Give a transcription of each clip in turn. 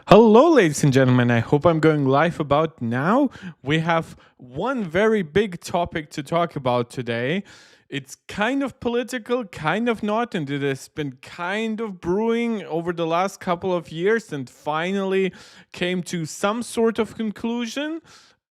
Hello, ladies and gentlemen. I hope I'm going live about now. We have one very big topic to talk about today. It's kind of political, kind of not, and it has been kind of brewing over the last couple of years and finally came to some sort of conclusion.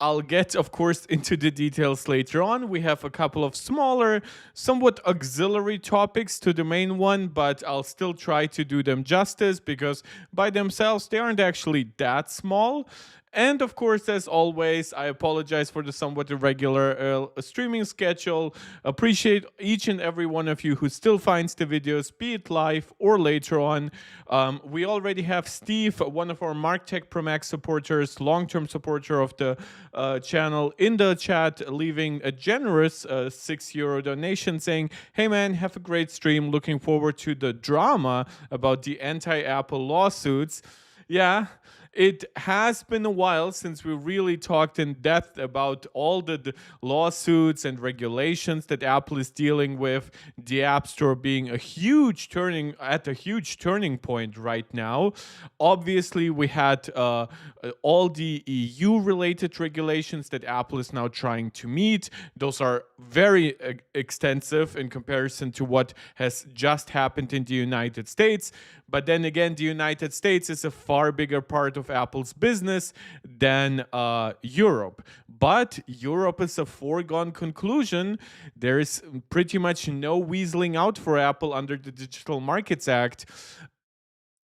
I'll get, of course, into the details later on. We have a couple of smaller, somewhat auxiliary topics to the main one, but I'll still try to do them justice because by themselves they aren't actually that small. And of course, as always, I apologize for the somewhat irregular streaming schedule. Appreciate each and every one of you who still finds the videos, be it live or later on. We already have Steve, one of our MarkTech Pro Max supporters, long-term supporter of the channel, in the chat, leaving a generous €6 donation saying, "Hey man, have a great stream. Looking forward to the drama about the anti-Apple lawsuits." Yeah, it has been a while since we really talked in depth about all the lawsuits and regulations that Apple is dealing with. The App Store being a huge turning point right now. Obviously, we had all the EU related regulations that Apple is now trying to meet. Those are very extensive in comparison to what has just happened in the United States. But then again, the United States is a far bigger part of Apple's business than Europe. But Europe is a foregone conclusion. There is pretty much no weaseling out for Apple under the Digital Markets Act.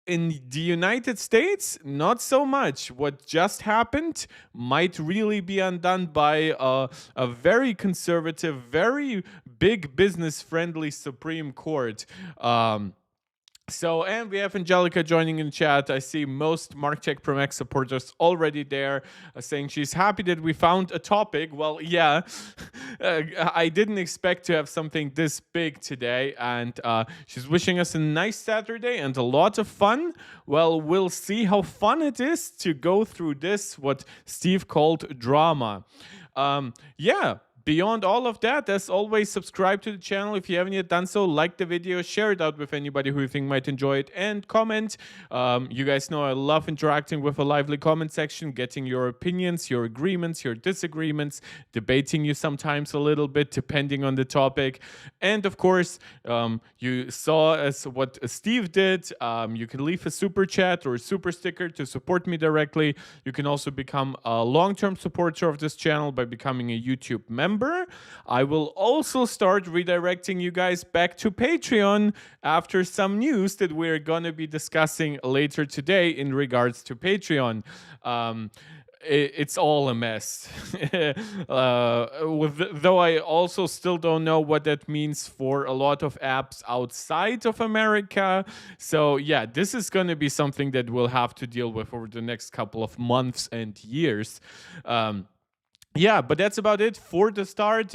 In the United States, not so much. What just happened might really be undone by a very conservative, very big business friendly Supreme Court. And we have Angelica joining in chat. I see most MarkTech Pro Max supporters already there, saying she's happy that we found a topic. Well, yeah, I didn't expect to have something this big today, and she's wishing us a nice Saturday and a lot of fun. Well, we'll see how fun it is to go through this, what Steve called drama. Yeah. Beyond all of that, as always, subscribe to the channel if you haven't yet done so. Like the video, share it out with anybody who you think might enjoy it, and comment. You guys know I love interacting with a lively comment section, getting your opinions, your agreements, your disagreements, debating you sometimes a little bit depending on the topic. And of course, you saw as what Steve did. You can leave a super chat or a super sticker to support me directly. You can also become a long-term supporter of this channel by becoming a YouTube member. I will also start redirecting you guys back to Patreon after some news that we're going to be discussing later today in regards to Patreon. It's all a mess. Though I also still don't know what that means for a lot of apps outside of America. So yeah, this is going to be something that we'll have to deal with over the next couple of months and years. Yeah, but that's about it for the start.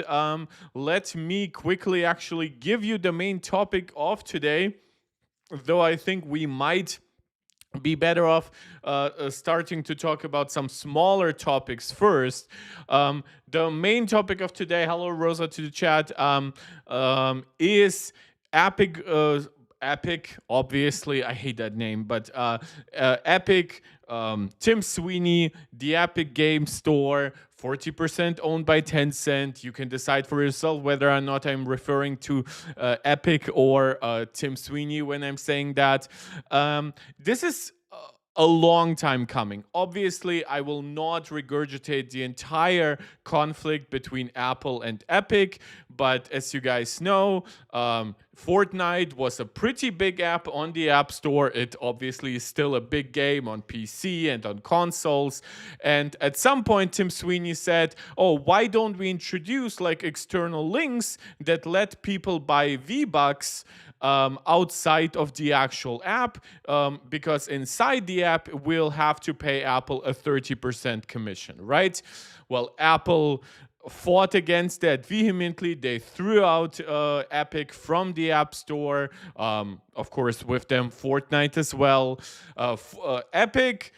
Let me quickly actually give you the main topic of today, though I think we might be better off starting to talk about some smaller topics first. The main topic of today, hello Rosa to the chat, is Epic. Epic, obviously, I hate that name, but Epic, Tim Sweeney, the Epic Game Store, 40% owned by Tencent. You can decide for yourself whether or not I'm referring to Epic or Tim Sweeney when I'm saying that. This is a long time coming. Obviously, I will not regurgitate the entire conflict between Apple and Epic, but as you guys know, Fortnite was a pretty big app on the App Store. It obviously is still a big game on PC and on consoles. And at some point, Tim Sweeney said, "Oh, why don't we introduce like external links that let people buy V-Bucks outside of the actual app, because inside the app we'll have to pay Apple a 30% commission," right? Well, Apple fought against that vehemently. They threw out Epic from the App Store. Of course, with them, Fortnite as well. Epic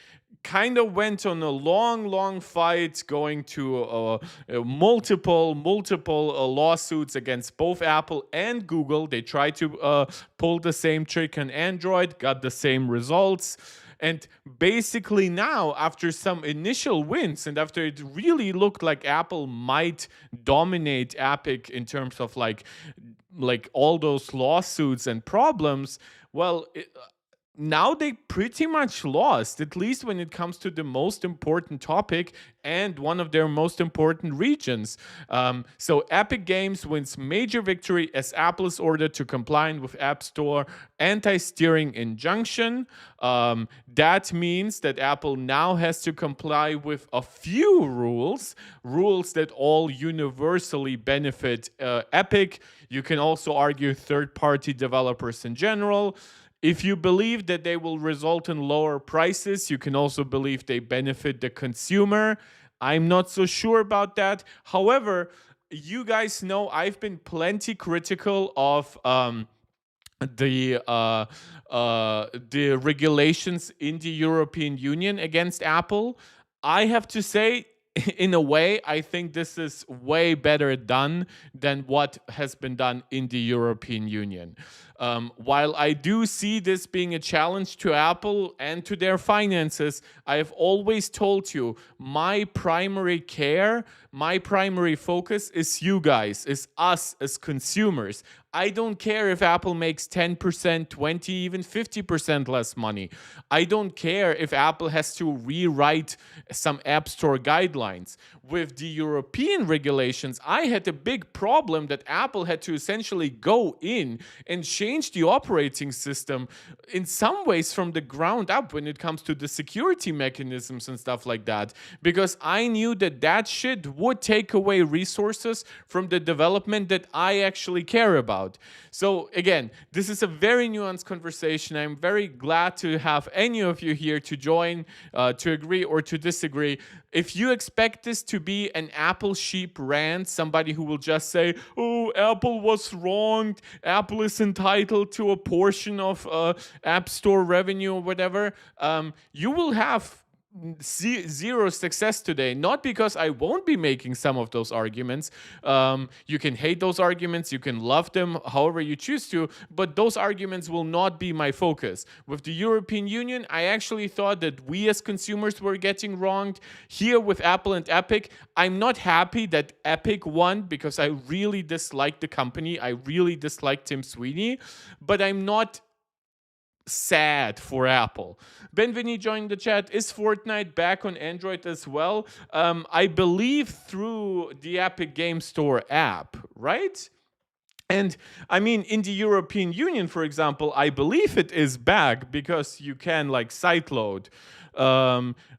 kind of went on a long fight, going to multiple lawsuits against both Apple and Google. They tried to pull the same trick on Android, got the same results. And basically now, after some initial wins and after it really looked like Apple might dominate Epic in terms of like all those lawsuits and problems, well, now they pretty much lost, at least when it comes to the most important topic and one of their most important regions. So Epic Games wins major victory as Apple is ordered to comply with App Store anti-steering injunction. That means that Apple now has to comply with a few rules that all universally benefit Epic. You can also argue third-party developers in general. If you believe that they will result in lower prices, you can also believe they benefit the consumer. I'm not so sure about that. However, you guys know I've been plenty critical of the regulations in the European Union against Apple. I have to say, in a way, I think this is way better done than what has been done in the European Union. While I do see this being a challenge to Apple and to their finances, I have always told you my primary care, my primary focus is you guys, is us as consumers. I don't care if Apple makes 10%, 20, even 50% less money. I don't care if Apple has to rewrite some App Store guidelines. With the European regulations, I had a big problem that Apple had to essentially go in and change the operating system in some ways from the ground up when it comes to the security mechanisms and stuff like that, because I knew that that shit would take away resources from the development that I actually care about. So again, this is a very nuanced conversation. I'm very glad to have any of you here to join, to agree or to disagree. If you expect this to be an Apple sheep rant, somebody who will just say, oh, Apple was wronged, Apple is entitled to a portion of App Store revenue or whatever, you will have zero success today. Not because I won't be making some of those arguments. You can hate those arguments, you can love them however you choose to, but those arguments will not be my focus. With the European Union, I actually thought that we as consumers were getting wronged. Here with Apple and Epic, I'm not happy that Epic won because I really dislike the company. I really dislike Tim Sweeney, but I'm not sad for Apple. Benveni joined the chat. Is Fortnite back on Android as well? I believe through the Epic Game Store app, right? And I mean, in the European Union, for example, I believe it is back because you can like sideload.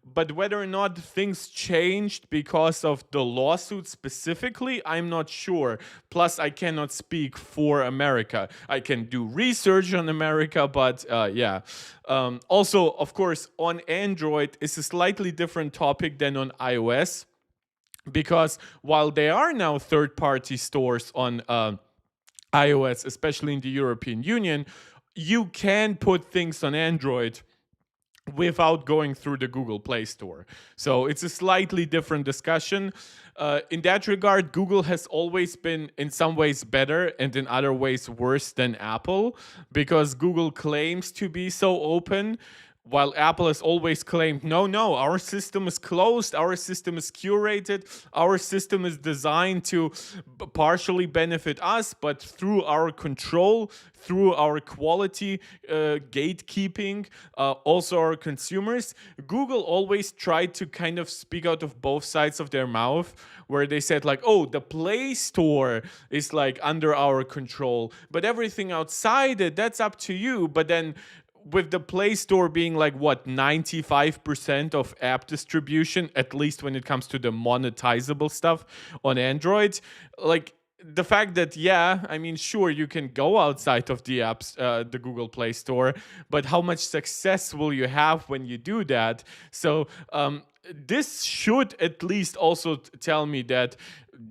But whether or not things changed because of the lawsuit specifically, I'm not sure. Plus, I cannot speak for America. I can do research on America, but yeah. Also, of course, on Android is a slightly different topic than on iOS, because while there are now third-party stores on iOS, especially in the European Union, you can put things on Android without going through the Google Play Store. So it's a slightly different discussion. In that regard, Google has always been in some ways better and in other ways worse than Apple, because Google claims to be so open, while Apple has always claimed, no, our system is closed, our system is curated, our system is designed to partially benefit us, but through our control, through our quality gatekeeping, also our consumers. Google always tried to kind of speak out of both sides of their mouth, where they said like, oh, the Play Store is like under our control, but everything outside it, that's up to you. But then with the Play Store being like, what, 95% of app distribution, at least when it comes to the monetizable stuff on Android, like the fact that, yeah, I mean, sure, you can go outside of the apps, the Google Play Store, but how much success will you have when you do that? So this should at least also tell me that,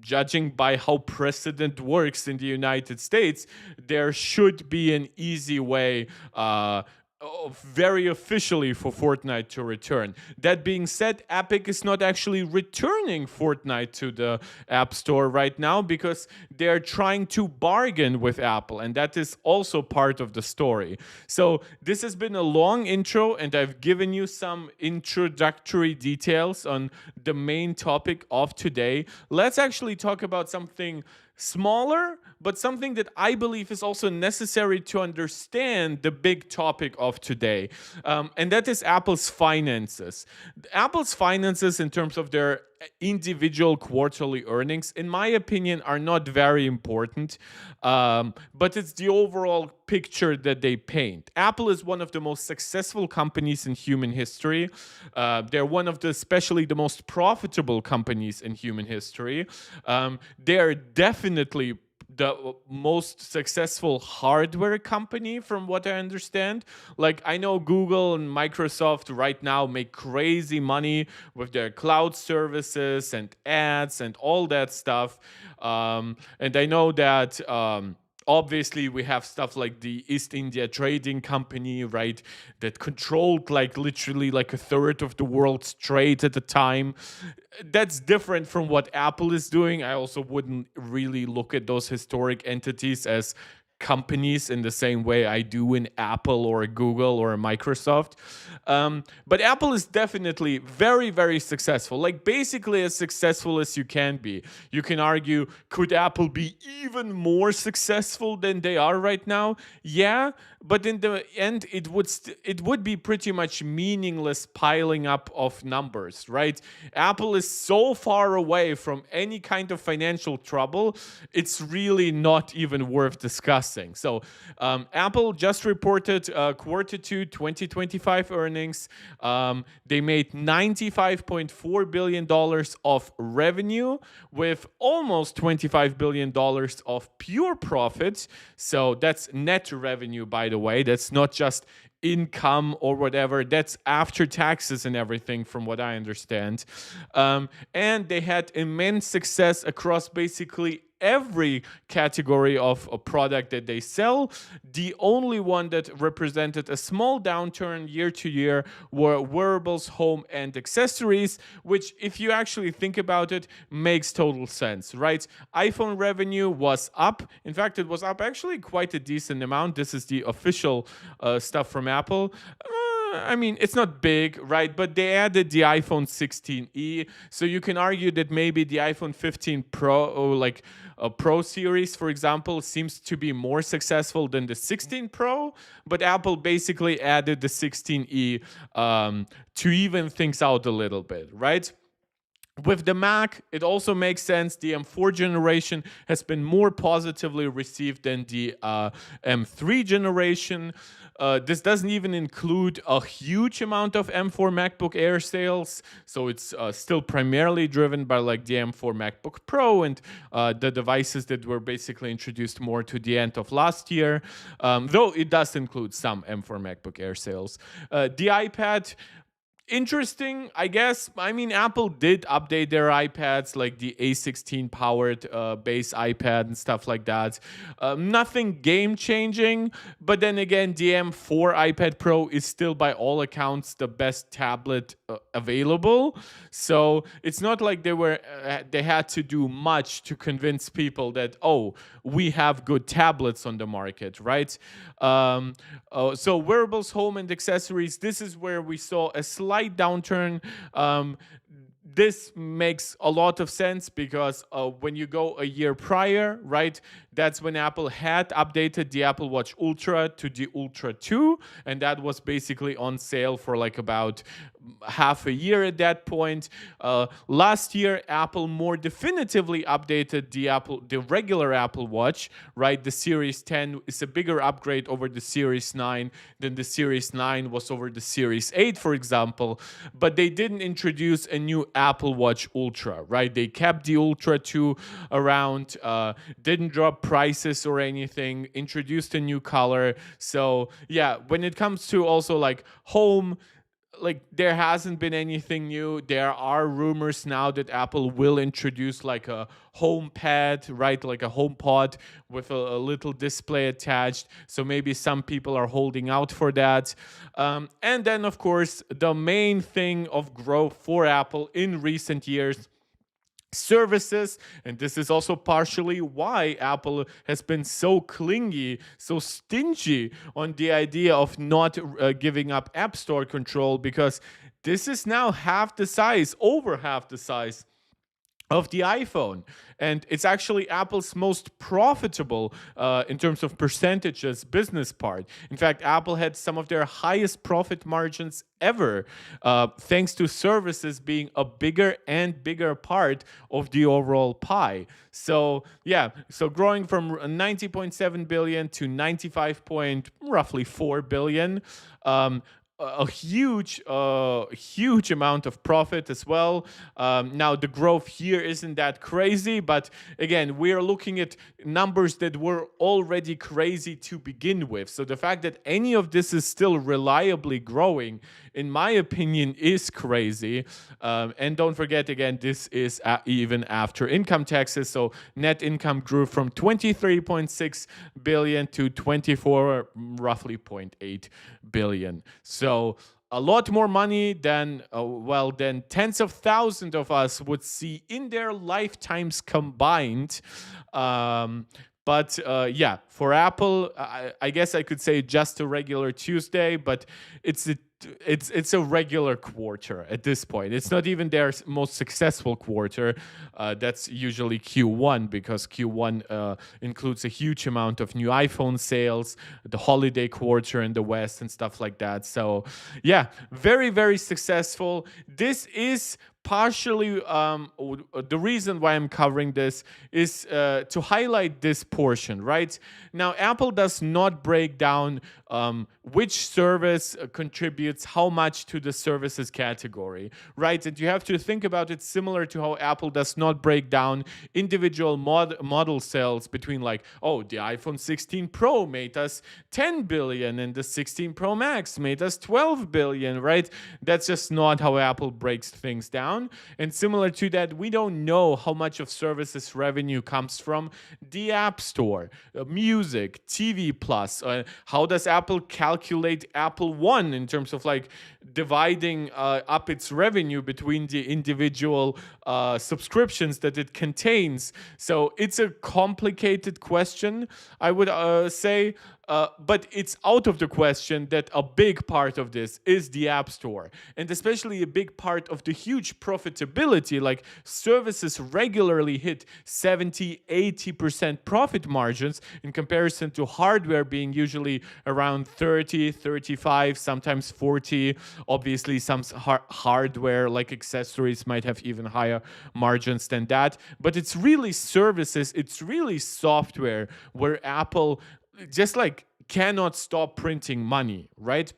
judging by how precedent works in the United States, there should be an easy way very officially for Fortnite to return. That being said, Epic is not actually returning Fortnite to the App Store right now because they're trying to bargain with Apple, and that is also part of the story. So, this has been a long intro, and I've given you some introductory details on the main topic of today. Let's actually talk about something smaller, but something that I believe is also necessary to understand the big topic of today. And that is Apple's finances. Apple's finances, in terms of their individual quarterly earnings, in my opinion, are not very important, but it's the overall picture that they paint. Apple is one of the most successful companies in human history. They're one of the, especially the most profitable companies in human history. They're definitely the most successful hardware company from what I understand. Like, I know Google and Microsoft right now make crazy money with their cloud services and ads and all that stuff. And I know that obviously we have stuff like the East India Trading Company, right, that controlled like literally like a third of the world's trade at the time. That's different from what Apple is doing. I also wouldn't really look at those historic entities as companies in the same way I do in Apple or Google or Microsoft. But Apple is definitely very, very successful, like basically as successful as you can be. You can argue, could Apple be even more successful than they are right now? Yeah, but in the end, it would be pretty much meaningless piling up of numbers, right? Apple is so far away from any kind of financial trouble, it's really not even worth discussing. So, Apple just reported quarter two 2025 earnings. They made $95.4 billion of revenue with almost $25 billion of pure profits. So, that's net revenue, by the way. That's not just income or whatever. That's after taxes and everything, from what I understand. And they had immense success across basically every category of a product that they sell. The only one that represented a small downturn year to year were wearables, home, and accessories, which, if you actually think about it, makes total sense, right? iPhone revenue was up. In fact, it was up actually quite a decent amount. This is the official stuff from Apple. I mean, it's not big, right? But they added the iPhone 16e, so you can argue that maybe the iPhone 15 Pro, or like a Pro series, for example, seems to be more successful than the 16 Pro. But Apple basically added the 16e to even things out a little bit, right? With the Mac, it also makes sense. The M4 generation has been more positively received than the M3 generation. This doesn't even include a huge amount of M4 MacBook Air sales, so it's still primarily driven by like the M4 MacBook Pro and the devices that were basically introduced more to the end of last year, though it does include some M4 MacBook Air sales. The iPad, interesting, I guess. I mean, Apple did update their iPads, like the A16 powered base iPad and stuff like that. Nothing game changing, but then again, the M4 iPad Pro is still, by all accounts, the best tablet available. So it's not like they had to do much to convince people that, oh, we have good tablets on the market, right? So wearables, home, and accessories. This is where we saw a slight downturn. This makes a lot of sense because when you go a year prior, right, that's when Apple had updated the Apple Watch Ultra to the Ultra 2, and that was basically on sale for like about half a year at that point. Last year, Apple more definitively updated the regular Apple Watch, right? The Series 10 is a bigger upgrade over the Series 9 than the Series 9 was over the Series 8, for example. But they didn't introduce a new Apple Watch Ultra, right? They kept the Ultra 2 around, didn't drop prices or anything, introduced a new color. So yeah, when it comes to also like home, like there hasn't been anything new. There are rumors now that Apple will introduce like a home pad, right? Like a home pod with a little display attached. So maybe some people are holding out for that. And then, of course, the main thing of growth for Apple in recent years, services. And this is also partially why Apple has been so clingy, so stingy on the idea of not giving up App Store control, because this is now half the size, over half the size of the iPhone. And it's actually Apple's most profitable in terms of percentages business part. In fact, Apple had some of their highest profit margins ever, thanks to services being a bigger and bigger part of the overall pie. So yeah, so growing from 90.7 billion to 95 point roughly 4 billion. A huge amount of profit as well. Now the growth here isn't that crazy, but again, we are looking at numbers that were already crazy to begin with. So the fact that any of this is still reliably growing, in my opinion, is crazy. And don't forget, again, this is even after income taxes. So net income grew from 23.6 billion to 24 roughly 0.8 billion. So a lot more money than than tens of thousands of us would see in their lifetimes combined. But yeah, for Apple, I guess I could say just a regular Tuesday, but it's a regular quarter at this point. It's not even their most successful quarter. That's usually Q1, because Q1 includes a huge amount of new iPhone sales, the holiday quarter in the West and stuff like that. So yeah, very, very successful. This is partially the reason why I'm covering this is to highlight this portion, right? Now, Apple does not break down which service contributes how much to the services category, right? And you have to think about it similar to how Apple does not break down individual model sales between like, oh, the iPhone 16 Pro made us 10 billion and the 16 Pro Max made us 12 billion, right? That's just not how Apple breaks things down. And similar to that, we don't know how much of services revenue comes from the App Store, music, TV Plus. How does Apple calculate Apple One in terms of like dividing up its revenue between the individual subscriptions that it contains? So it's a complicated question, I would say. But it's out of the question that a big part of this is the App Store, and especially a big part of the huge profitability. Like services regularly hit 70-80% profit margins in comparison to hardware being usually around 30, 35, sometimes 40. Obviously, some hardware like accessories might have even higher margins than that. But it's really services, it's really software where Apple just like cannot stop printing money, right?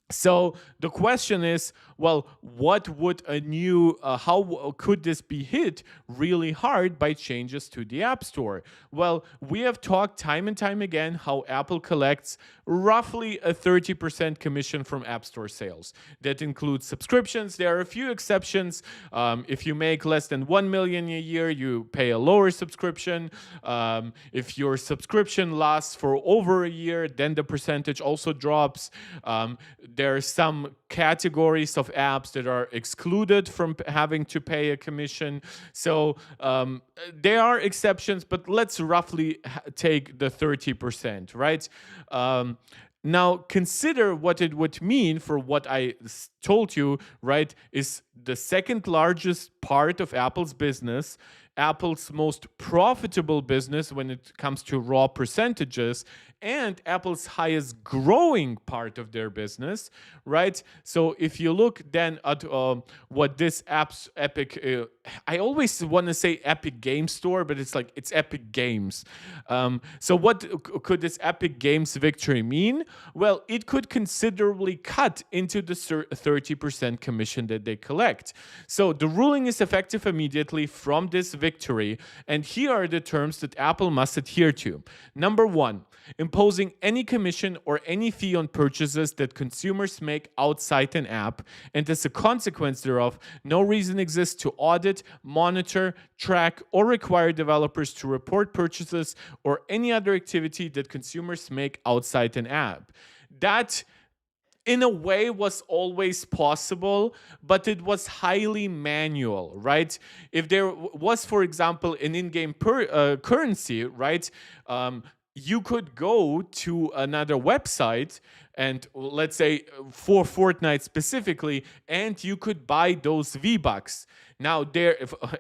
So the question is, well, what would a new, how could this be hit really hard by changes to the App Store? Well, we have talked time and time again how Apple collects roughly a 30% commission from App Store sales. That includes subscriptions. There are a few exceptions. If you make less than 1 million a year, you pay a lower subscription. If your subscription lasts for over a year, then the percentage also drops. There are some categories of apps that are excluded from having to pay a commission. So there are exceptions, but let's roughly take the 30%, right? Now, consider what it would mean for what I told you, right? Is the second largest part of Apple's business, Apple's most profitable business when it comes to raw percentages, and Apple's highest growing part of their business, right? So if you look then at what this app's Epic, I always want to say Epic Game Store, but it's Epic Games. So what could this Epic Games victory mean? Well, it could considerably cut into the 30% commission that they collect. So the ruling is effective immediately from this victory, and here are the terms that Apple must adhere to. Number one, imposing any commission or any fee on purchases that consumers make outside an app, and as a consequence thereof, no reason exists to audit, monitor, track, or require developers to report purchases or any other activity that consumers make outside an app. That in a way was always possible, but it was highly manual, right? If there was, for example, an in-game currency, right, you could go to another website and let's say for Fortnite specifically, and you could buy those V-Bucks. Now,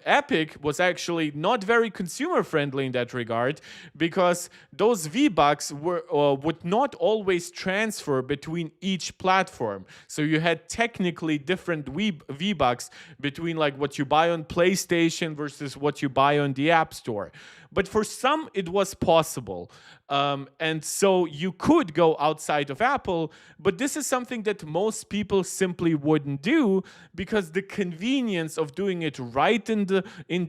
Epic was actually not very consumer friendly in that regard, because those V-Bucks would not always transfer between each platform. So you had technically different V-Bucks between like what you buy on PlayStation versus what you buy on the App Store. But for some, it was possible. And so you could go outside of Apple, but this is something that most people simply wouldn't do, because the convenience of doing it right in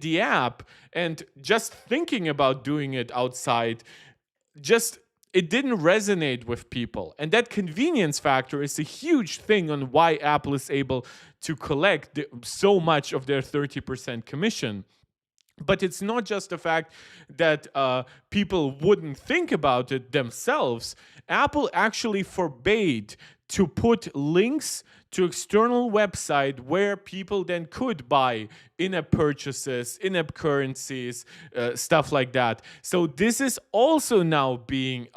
the app and just thinking about doing it outside, just it didn't resonate with people. And that convenience factor is a huge thing on why Apple is able to collect so much of their 30% commission. But it's not just the fact that people wouldn't think about it themselves. Apple actually forbade to put links to external website where people then could buy in-app purchases, in-app currencies, stuff like that. So this is also now being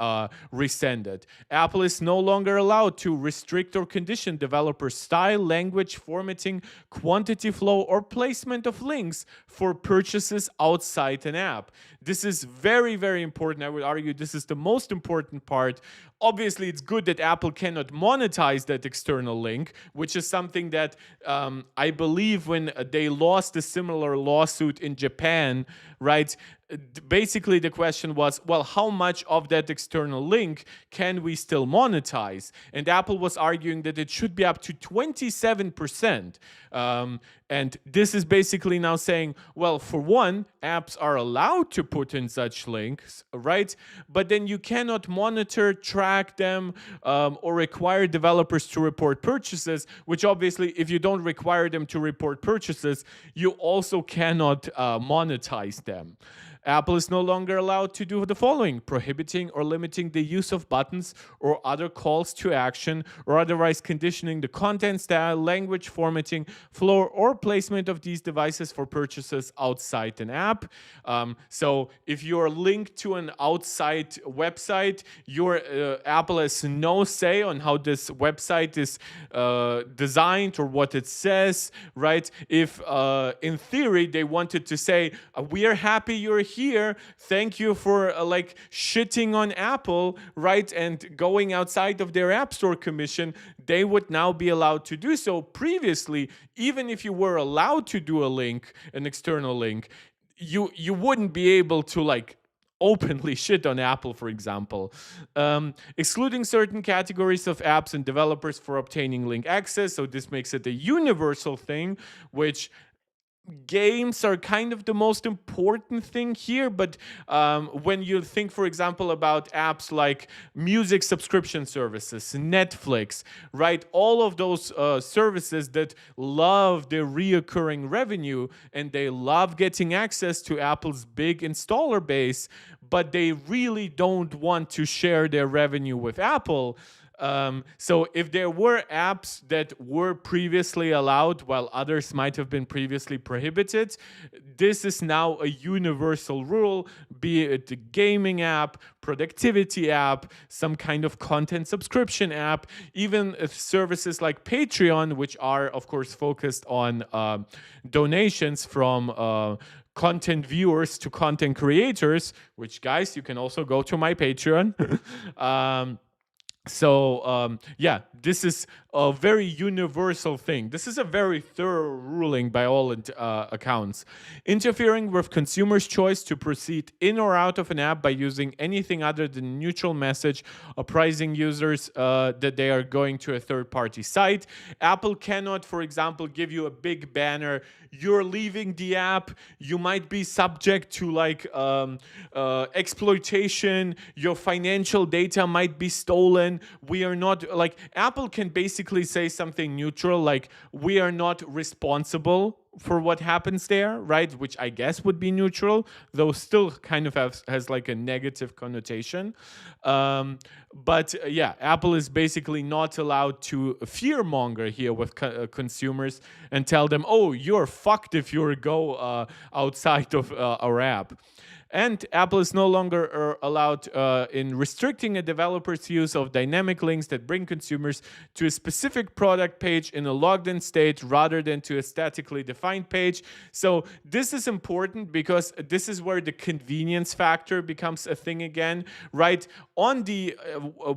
rescinded. Apple is no longer allowed to restrict or condition developer style, language, formatting, quantity flow, or placement of links for purchases outside an app. This is very, very important. I would argue this is the most important part. Obviously, it's good that Apple cannot monetize that external link, which is something that I believe when they lost a similar lawsuit in Japan, right? Basically, the question was, well, how much of that external link can we still monetize? And Apple was arguing that it should be up to 27%. And this is basically now saying, well, for one, apps are allowed to put in such links, right? But then you cannot monitor, track them, or require developers to report purchases, which obviously, if you don't require them to report purchases, you also cannot monetize them. Apple is no longer allowed to do the following: prohibiting or limiting the use of buttons or other calls to action, or otherwise conditioning the content style, language, formatting, flow, or placement of these devices for purchases outside an app. So if you're linked to an outside website, your Apple has no say on how this website is designed or what it says, right? If in theory they wanted to say, we are happy you're here, thank you for like shitting on Apple, right, and going outside of their App Store commission, they would now be allowed to do so. Previously, even if you were allowed to do a link, an external link, you wouldn't be able to like openly shit on Apple, for example. Excluding certain categories of apps and developers for obtaining link access. So this makes it a universal thing, which games are kind of the most important thing here. But when you think, for example, about apps like music subscription services, Netflix, right, all of those services that love their reoccurring revenue and they love getting access to Apple's big installer base, but they really don't want to share their revenue with Apple. So if there were apps that were previously allowed while others might have been previously prohibited, this is now a universal rule, be it a gaming app, productivity app, some kind of content subscription app, even services like Patreon, which are, of course, focused on donations from content viewers to content creators, which, guys, you can also go to my Patreon. So yeah, this is a very universal thing. This is a very thorough ruling by all accounts. Interfering with consumers' choice to proceed in or out of an app by using anything other than neutral message, apprising users that they are going to a third-party site. Apple cannot, for example, give you a big banner, you're leaving the app, you might be subject to like exploitation, your financial data might be stolen. We are not, like, Apple can basically say something neutral, like, we are not responsible for what happens there, right? Which I guess would be neutral, though still kind of has like a negative connotation. But yeah, Apple is basically not allowed to fearmonger here with consumers and tell them, oh, you're fucked if you go outside of our app. And Apple is no longer allowed in restricting a developer's use of dynamic links that bring consumers to a specific product page in a logged-in state rather than to a statically defined page. So this is important because this is where the convenience factor becomes a thing again, right? On the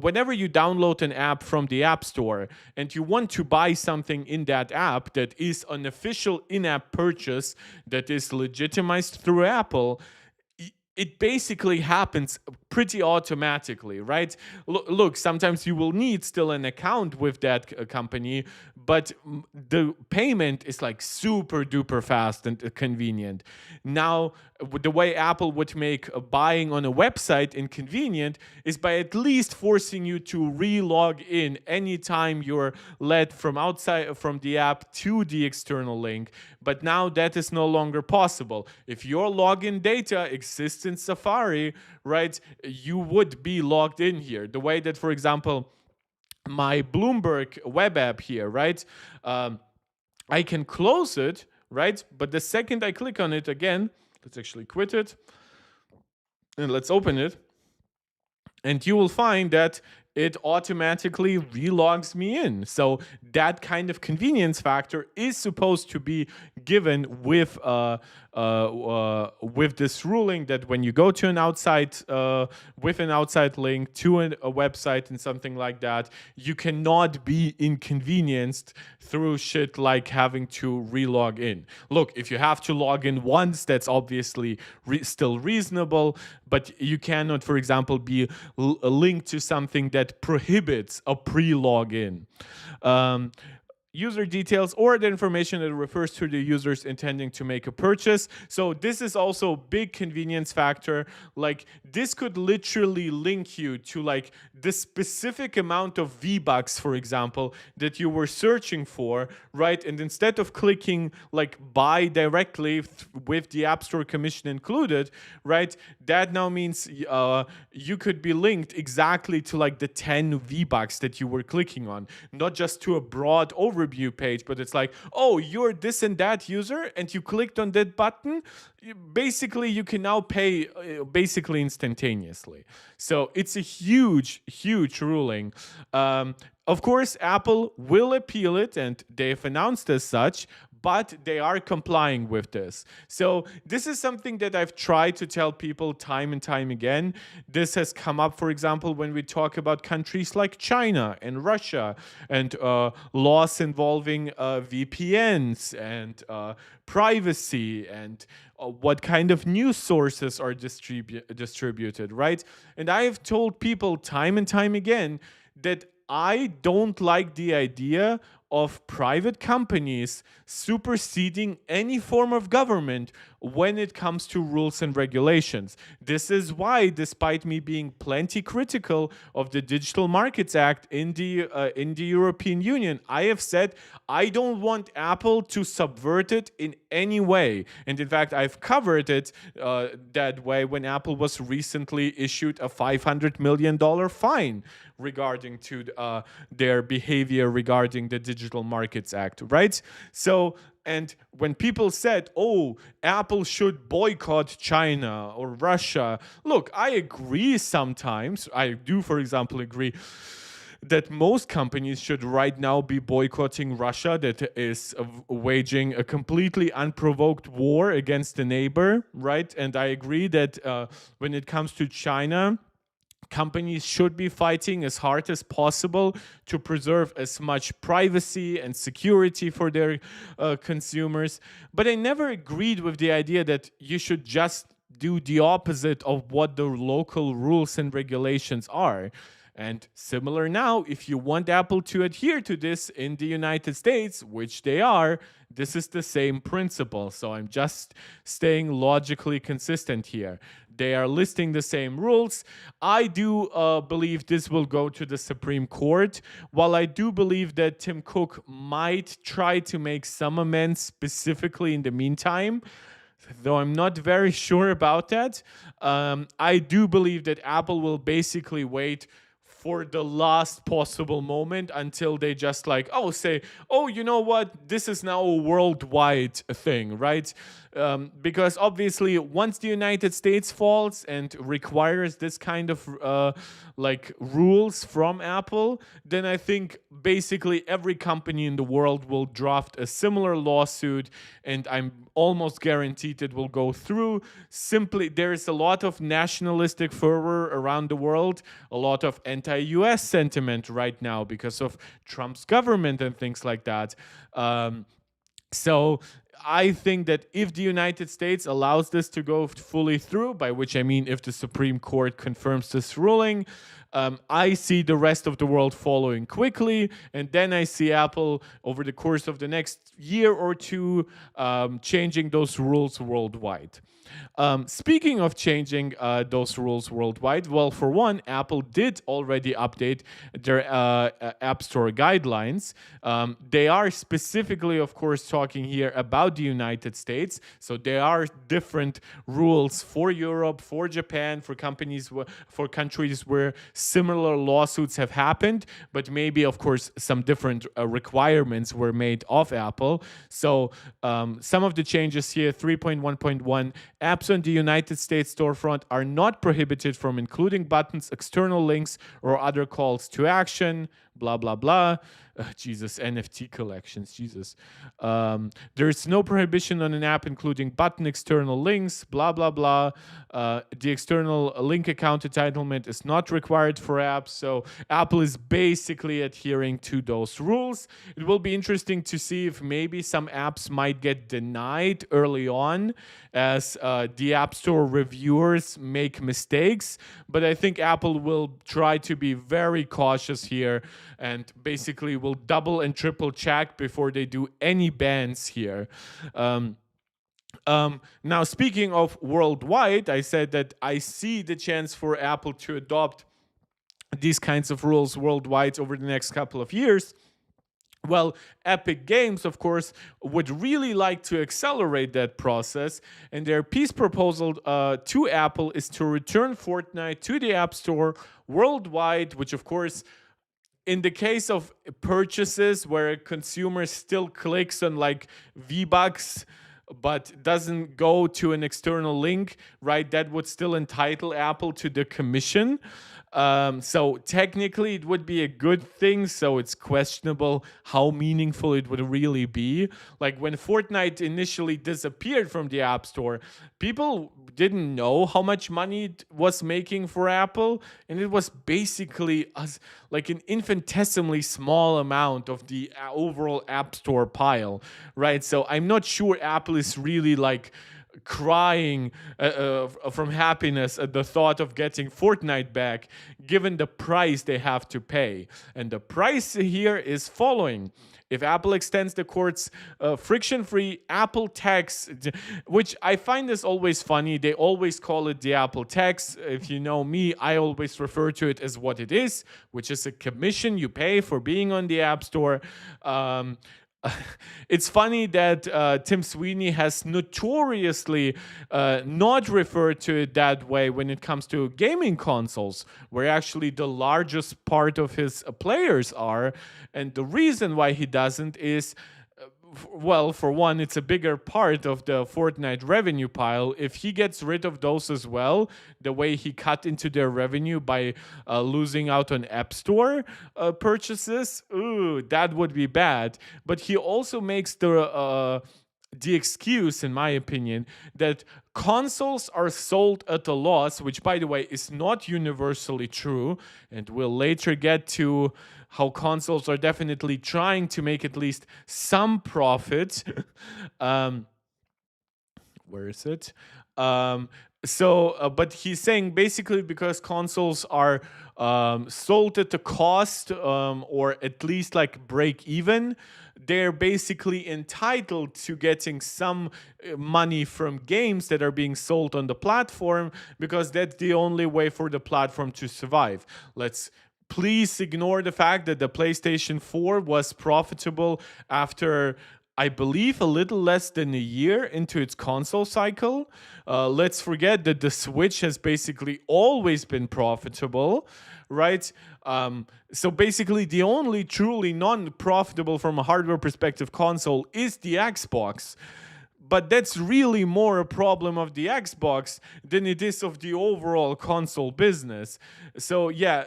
whenever you download an app from the App Store and you want to buy something in that app that is an official in-app purchase that is legitimized through Apple, it basically happens pretty automatically, right? Look, sometimes you will need still an account with that company, but the payment is like super duper fast and convenient. Now, the way Apple would make buying on a website inconvenient is by at least forcing you to re-log in anytime you're led from outside from the app to the external link. But now that is no longer possible. If your login data exists in Safari, right, you would be logged in here. The way that, for example, my Bloomberg web app here, right, I can close it, right? But the second I click on it again, let's actually quit it and let's open it. And you will find that it automatically relogs me in. So that kind of convenience factor is supposed to be given with this ruling that when you go to an outside with an outside link to a website and something like that, you cannot be inconvenienced through shit like having to relog in. Look, if you have to log in once, that's obviously still reasonable, but you cannot, for example, be linked to something that prohibits a pre-login. User details or the information that refers to the users intending to make a purchase. So this is also a big convenience factor. Like, this could literally link you to like the specific amount of V-Bucks, for example, that you were searching for, right? And instead of clicking like buy directly with the App Store commission included, right? That now means you could be linked exactly to like the 10 V-Bucks that you were clicking on, not just to a broad overview page, but it's like, oh, you're this and that user and you clicked on that button. Basically, you can now pay basically instantaneously. So it's a huge, huge ruling. Of course, Apple will appeal it, and they've announced as such, but they are complying with this. So this is something that I've tried to tell people time and time again. This has come up, for example, when we talk about countries like China and Russia and laws involving VPNs and privacy and what kind of news sources are distributed, right? And I have told people time and time again that I don't like the idea of private companies superseding any form of government when it comes to rules and regulations. This is why, despite me being plenty critical of the Digital Markets Act in the European Union, I have said I don't want Apple to subvert it in any way. And in fact, I've covered it that way when Apple was recently issued a $500 million fine regarding to their behavior regarding the Digital Markets Act, right? So, and when people said, oh, Apple should boycott China or Russia, look, I agree sometimes. I do, for example, agree that most companies should right now be boycotting Russia, that is waging a completely unprovoked war against a neighbor, right? And I agree that when it comes to China, companies should be fighting as hard as possible to preserve as much privacy and security for their consumers. But I never agreed with the idea that you should just do the opposite of what the local rules and regulations are. And similar now, if you want Apple to adhere to this in the United States, which they are, this is the same principle. So I'm just staying logically consistent here. They are listing the same rules. I do believe this will go to the Supreme Court. While I do believe that Tim Cook might try to make some amends specifically in the meantime, though I'm not very sure about that, I do believe that Apple will basically wait for the last possible moment until they just like, oh, say, oh, you know what, this is now a worldwide thing, right? Because obviously once the United States falls and requires this kind of like rules from Apple, then I think basically every company in the world will draft a similar lawsuit, and I'm almost guaranteed it will go through. Simply, there is a lot of nationalistic fervor around the world, a lot of anti-US sentiment right now because of Trump's government and things like that. So I think that if the United States allows this to go fully through, by which I mean if the Supreme Court confirms this ruling, I see the rest of the world following quickly, and then I see Apple over the course of the next year or two changing those rules worldwide. Speaking of changing those rules worldwide, well, for one, Apple did already update their App Store guidelines. They are specifically, of course, talking here about the United States. So there are different rules for Europe, for Japan, for for countries where similar lawsuits have happened, but maybe, of course, some different requirements were made of Apple. So some of the changes here, 3.1.1, apps on the United States storefront are not prohibited from including buttons, external links, or other calls to action, blah, blah, blah. Jesus, NFT collections, Jesus. There's no prohibition on an app including button external links, blah, blah, blah. The external link account entitlement is not required for apps. So Apple is basically adhering to those rules. It will be interesting to see if maybe some apps might get denied early on as the App Store reviewers make mistakes. But I think Apple will try to be very cautious here and basically will double and triple check before they do any bans here. Now, speaking of worldwide, I said that I see the chance for Apple to adopt these kinds of rules worldwide over the next couple of years. Well, Epic Games, of course, would really like to accelerate that process, and their peace proposal to Apple is to return Fortnite to the App Store worldwide, which, of course, in the case of purchases where a consumer still clicks on like V-Bucks but doesn't go to an external link, right, that would still entitle Apple to the commission. So technically it would be a good thing, so it's questionable how meaningful it would really be. Like when Fortnite initially disappeared from the App Store, people didn't know how much money it was making for Apple, and it was basically like an infinitesimally small amount of the overall App Store pile, right? So I'm not sure Apple is really like crying from happiness at the thought of getting Fortnite back, given the price they have to pay. And the price here is following. If Apple extends the court's friction-free Apple tax, which I find is always funny, they always call it the Apple tax. If you know me, I always refer to it as what it is, which is a commission you pay for being on the App Store. It's funny that Tim Sweeney has notoriously not referred to it that way when it comes to gaming consoles, where actually the largest part of his players are. And the reason why he doesn't is, well, for one, it's a bigger part of the Fortnite revenue pile. If he gets rid of those as well, the way he cut into their revenue by losing out on App Store purchases, that would be bad. But he also makes the the excuse, in my opinion, that consoles are sold at a loss, which, by the way, is not universally true. And we'll later get to how consoles are definitely trying to make at least some profit. um, where is it? Um, but he's saying basically because consoles are sold at a cost, or at least like break even, they're basically entitled to getting some money from games that are being sold on the platform because that's the only way for the platform to survive. Let's please ignore the fact that the PlayStation 4 was profitable after, I believe, a little less than a year into its console cycle. Let's forget that the Switch has basically always been profitable, right? So basically, the only truly non profitable from a hardware perspective console is the Xbox. But that's really more a problem of the Xbox than it is of the overall console business. So, yeah,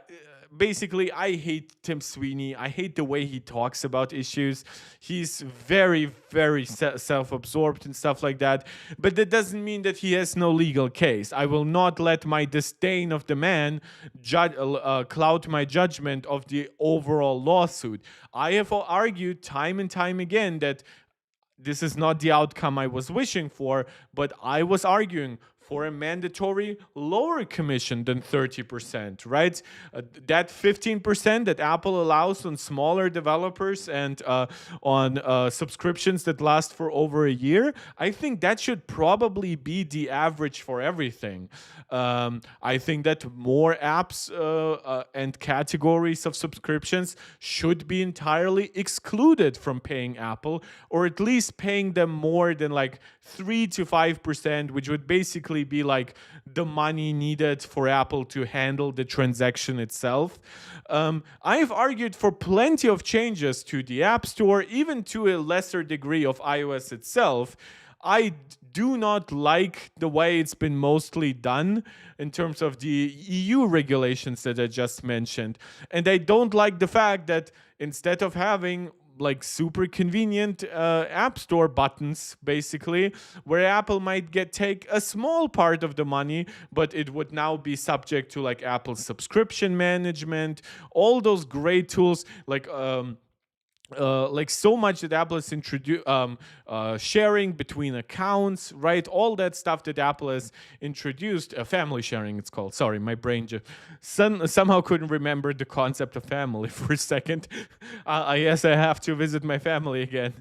basically, I hate Tim Sweeney. I hate the way he talks about issues. He's very, very self absorbed and stuff like that. But that doesn't mean that he has no legal case. I will not let my disdain of the man cloud my judgment of the overall lawsuit. I have argued time and time again that this is not the outcome I was wishing for, but I was arguing for a mandatory lower commission than 30%, right? That 15% that Apple allows on smaller developers and on subscriptions that last for over a year, I think that should probably be the average for everything. I think that more apps and categories of subscriptions should be entirely excluded from paying Apple, or at least paying them more than like 3 to 5%, which would basically be like the money needed for Apple to handle the transaction itself. I've argued for plenty of changes to the App Store, even to a lesser degree of iOS itself. I do not like the way it's been mostly done in terms of the EU regulations that I just mentioned. And I don't like the fact that instead of having like super convenient app store buttons, basically, where Apple might take a small part of the money, but it would now be subject to like Apple subscription management, all those great tools like so much that Apple has introduced, sharing between accounts, right? All that stuff that Apple has introduced, family sharing, it's called. Sorry, my brain just somehow couldn't remember the concept of family for a second. I guess I have to visit my family again.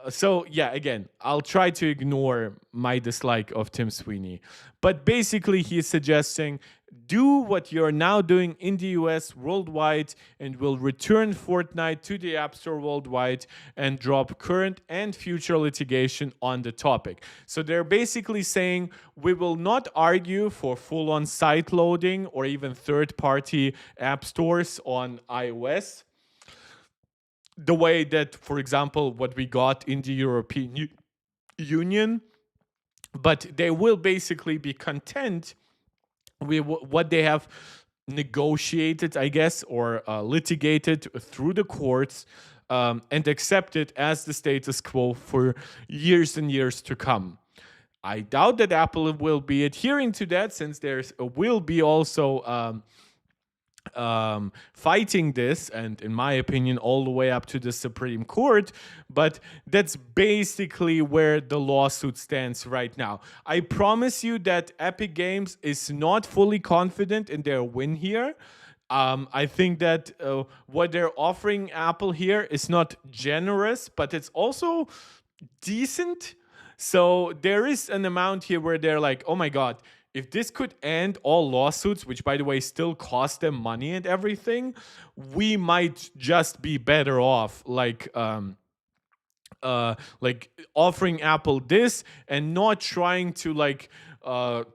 So yeah, again, I'll try to ignore my dislike of Tim Sweeney, but basically he's suggesting do what you're now doing in the US worldwide, and will return Fortnite to the App Store worldwide and drop current and future litigation on the topic. So they're basically saying we will not argue for full-on site loading or even third-party app stores on iOS, the way that, for example, what we got in the European Union, but they will basically be content with what they have negotiated, I guess, or litigated through the courts, and accepted as the status quo for years and years to come. I doubt that Apple will be adhering to that, since there will be also fighting this, and in my opinion, all the way up to the Supreme Court. But that's basically where the lawsuit stands right now. I promise you that Epic Games is not fully confident in their win here. I think that what they're offering Apple here is not generous, but it's also decent. So there is an amount here where they're like, oh my God, if this could end all lawsuits, which by the way still cost them money and everything, we might just be better off like offering Apple this and not trying to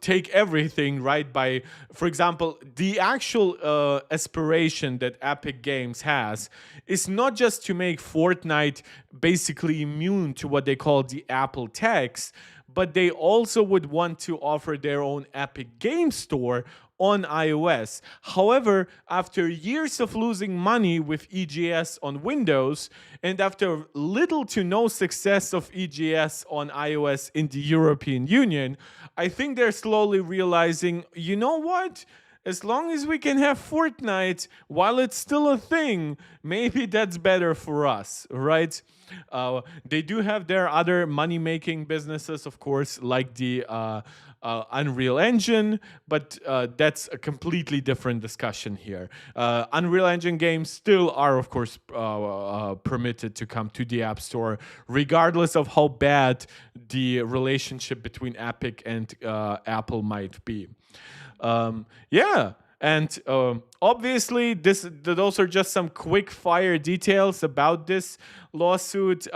take everything, right? By, for example, the actual aspiration that Epic Games has is not just to make Fortnite basically immune to what they call the Apple tax, but they also would want to offer their own Epic Game Store on iOS. However, after years of losing money with EGS on Windows, and after little to no success of EGS on iOS in the European Union, I think they're slowly realizing, you know what? As long as we can have Fortnite while it's still a thing, maybe that's better for us, right? They do have their other money making businesses, of course, like the Unreal Engine, but that's a completely different discussion here. Unreal Engine games still are, of course, permitted to come to the App Store, regardless of how bad the relationship between Epic and Apple might be. Yeah. And obviously, those are just some quick fire details about this lawsuit.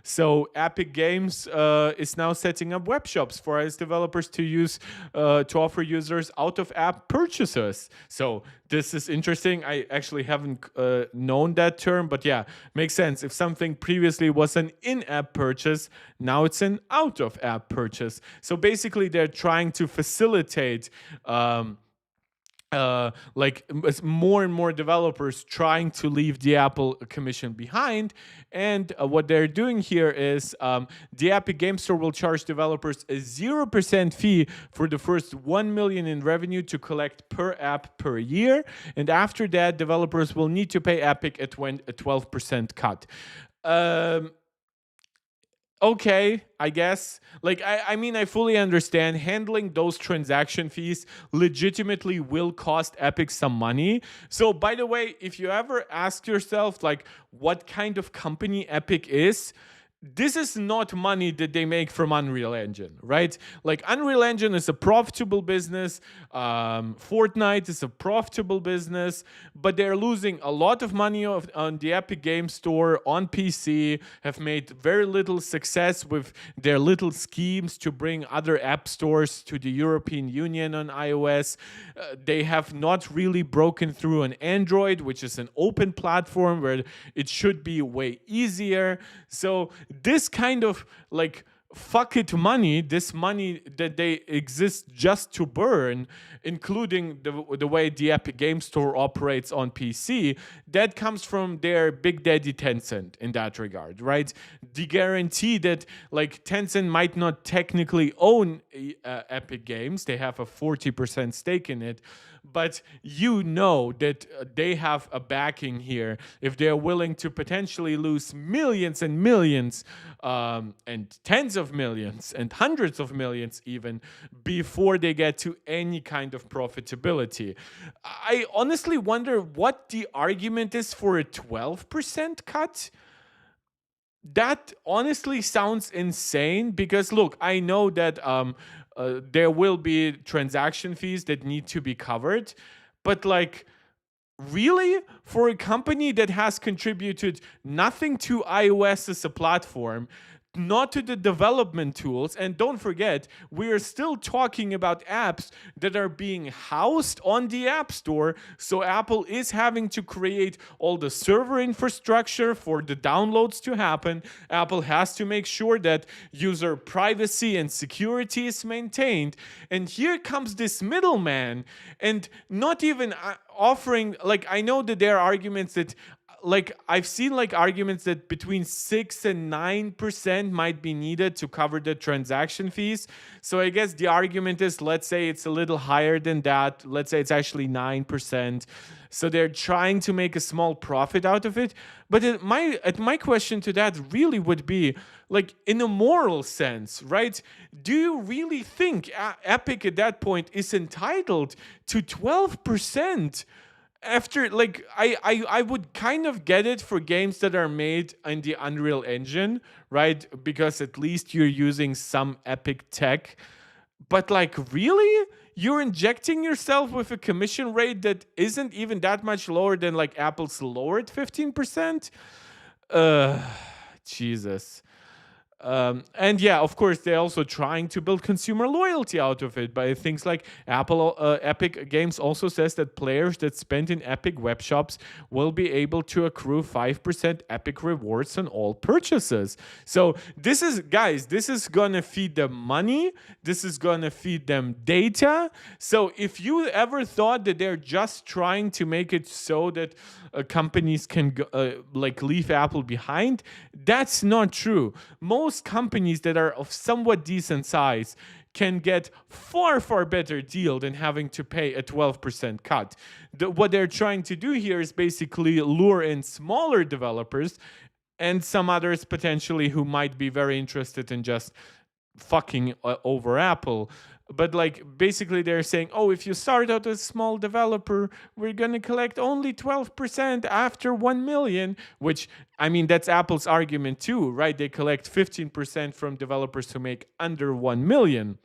So Epic Games is now setting up web shops for its developers to use to offer users out of app purchases. So this is interesting. I actually haven't known that term, but yeah, makes sense. If something previously was an in-app purchase, now it's an out-of-app purchase. So basically, they're trying to facilitate. More and more developers trying to leave the Apple Commission behind. And what they're doing here is the Epic Game Store will charge developers a 0% fee for the first 1 million in revenue to collect per app per year. And after that, developers will need to pay Epic a 12% cut. Okay, I guess. I mean, I fully understand handling those transaction fees legitimately will cost Epic some money. So, by the way, if you ever ask yourself, what kind of company Epic is, this is not money that they make from Unreal Engine, right? Unreal Engine is a profitable business. Fortnite is a profitable business, but they're losing a lot of money on the Epic Game Store on PC, have made very little success with their little schemes to bring other app stores to the European Union on iOS. They have not really broken through on Android, which is an open platform where it should be way easier. So this kind of fuck it money, this money that they exist just to burn, including the way the Epic Game Store operates on PC, that comes from their big daddy Tencent in that regard, right? The guarantee that Tencent might not technically own Epic Games, they have a 40% stake in it, but you know that they have a backing here if they're willing to potentially lose millions and millions and tens of millions and hundreds of millions even before they get to any kind of profitability. I honestly wonder what the argument is for a 12% cut. That honestly sounds insane because look, I know that there will be transaction fees that need to be covered, but really, for a company that has contributed nothing to iOS as a platform, not to the development tools, and don't forget, we are still talking about apps that are being housed on the App Store, so Apple is having to create all the server infrastructure for the downloads to happen. Apple has to make sure that user privacy and security is maintained, and here comes this middleman, and not even offering, I know that there are arguments that I've seen arguments that between 6 and 9% might be needed to cover the transaction fees. So I guess the argument is, let's say it's a little higher than that. Let's say it's actually 9%. So they're trying to make a small profit out of it. But my question to that really would be, in a moral sense, right? Do you really think Epic at that point is entitled to 12%? After I would kind of get it for games that are made in the Unreal Engine, right? Because at least you're using some Epic tech. But really? You're injecting yourself with a commission rate that isn't even that much lower than Apple's lowered 15%? Jesus. And yeah, of course, they're also trying to build consumer loyalty out of it by things like Apple. Epic Games also says that players that spend in Epic web shops will be able to accrue 5% Epic rewards on all purchases. So this is, guys, this is gonna feed them money. This is gonna feed them data. So if you ever thought that they're just trying to make it so that companies can like leave Apple behind, that's not true. Most companies that are of somewhat decent size can get far better deal than having to pay a 12% cut. What they're trying to do here is basically lure in smaller developers and some others potentially who might be very interested in just fucking over Apple. But like basically they're saying, oh, if you start out as a small developer, we're gonna collect only 12% after 1 million, which I mean that's Apple's argument too, right? They collect 15% from developers who make under 1 million.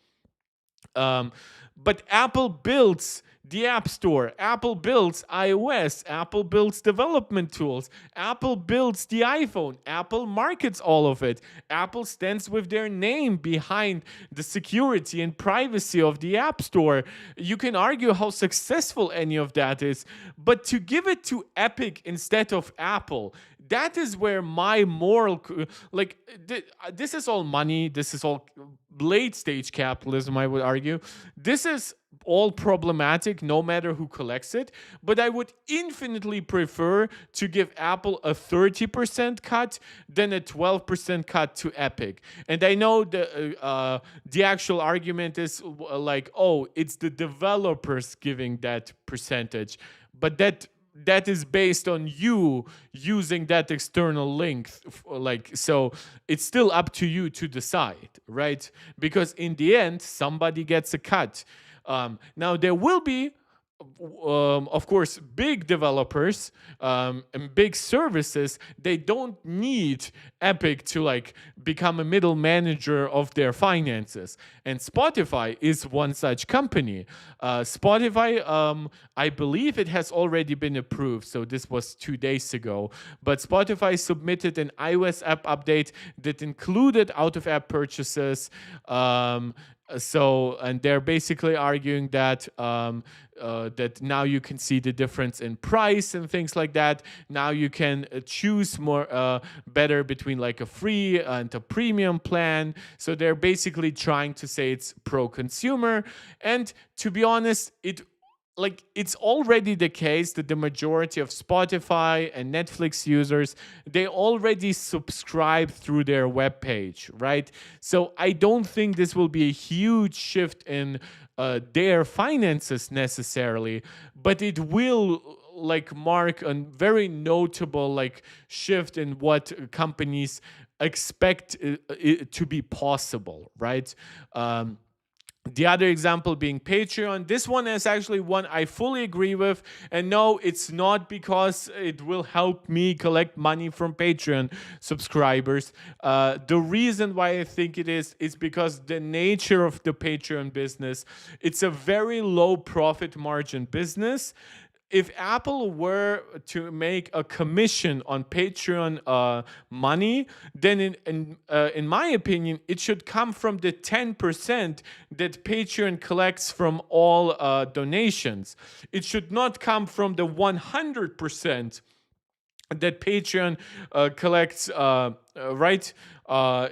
Um, but Apple builds the App Store, Apple builds iOS, Apple builds development tools, Apple builds the iPhone, Apple markets all of it. Apple stands with their name behind the security and privacy of the App Store. You can argue how successful any of that is, but to give it to Epic instead of Apple, that is where my moral, like, this is all money. This is all late stage capitalism, I would argue. This is all problematic no matter who collects it, but I would infinitely prefer to give Apple a 30% cut than a 12% cut to Epic. And I know the actual argument is like, oh, it's the developers giving that percentage, but that is based on you using that external link, like, so it's still up to you to decide, right? Because in the end somebody gets a cut. Now there will be of course, big developers and big services, they don't need Epic to like become a middle manager of their finances. And Spotify is one such company. Spotify, I believe it has already been approved. So this was 2 days ago. But Spotify submitted an iOS app update that included out-of-app purchases. And they're basically arguing that that now you can see the difference in price and things like that. Now you can choose more better between like a free and a premium plan. So they're basically trying to say it's pro-consumer. And to be honest, it's already the case that the majority of Spotify and Netflix users, they already subscribe through their webpage, right? So I don't think this will be a huge shift in their finances necessarily, but it will like mark a very notable like shift in what companies expect it to be possible, right? The other example being Patreon. This one is actually one I fully agree with. And no, it's not because it will help me collect money from Patreon subscribers. The reason why I think it is because the nature of the Patreon business, it's a very low profit margin business. If Apple were to make a commission on Patreon money, then in my opinion, it should come from the 10% that Patreon collects from all donations. It should not come from the 100% that Patreon collects, right?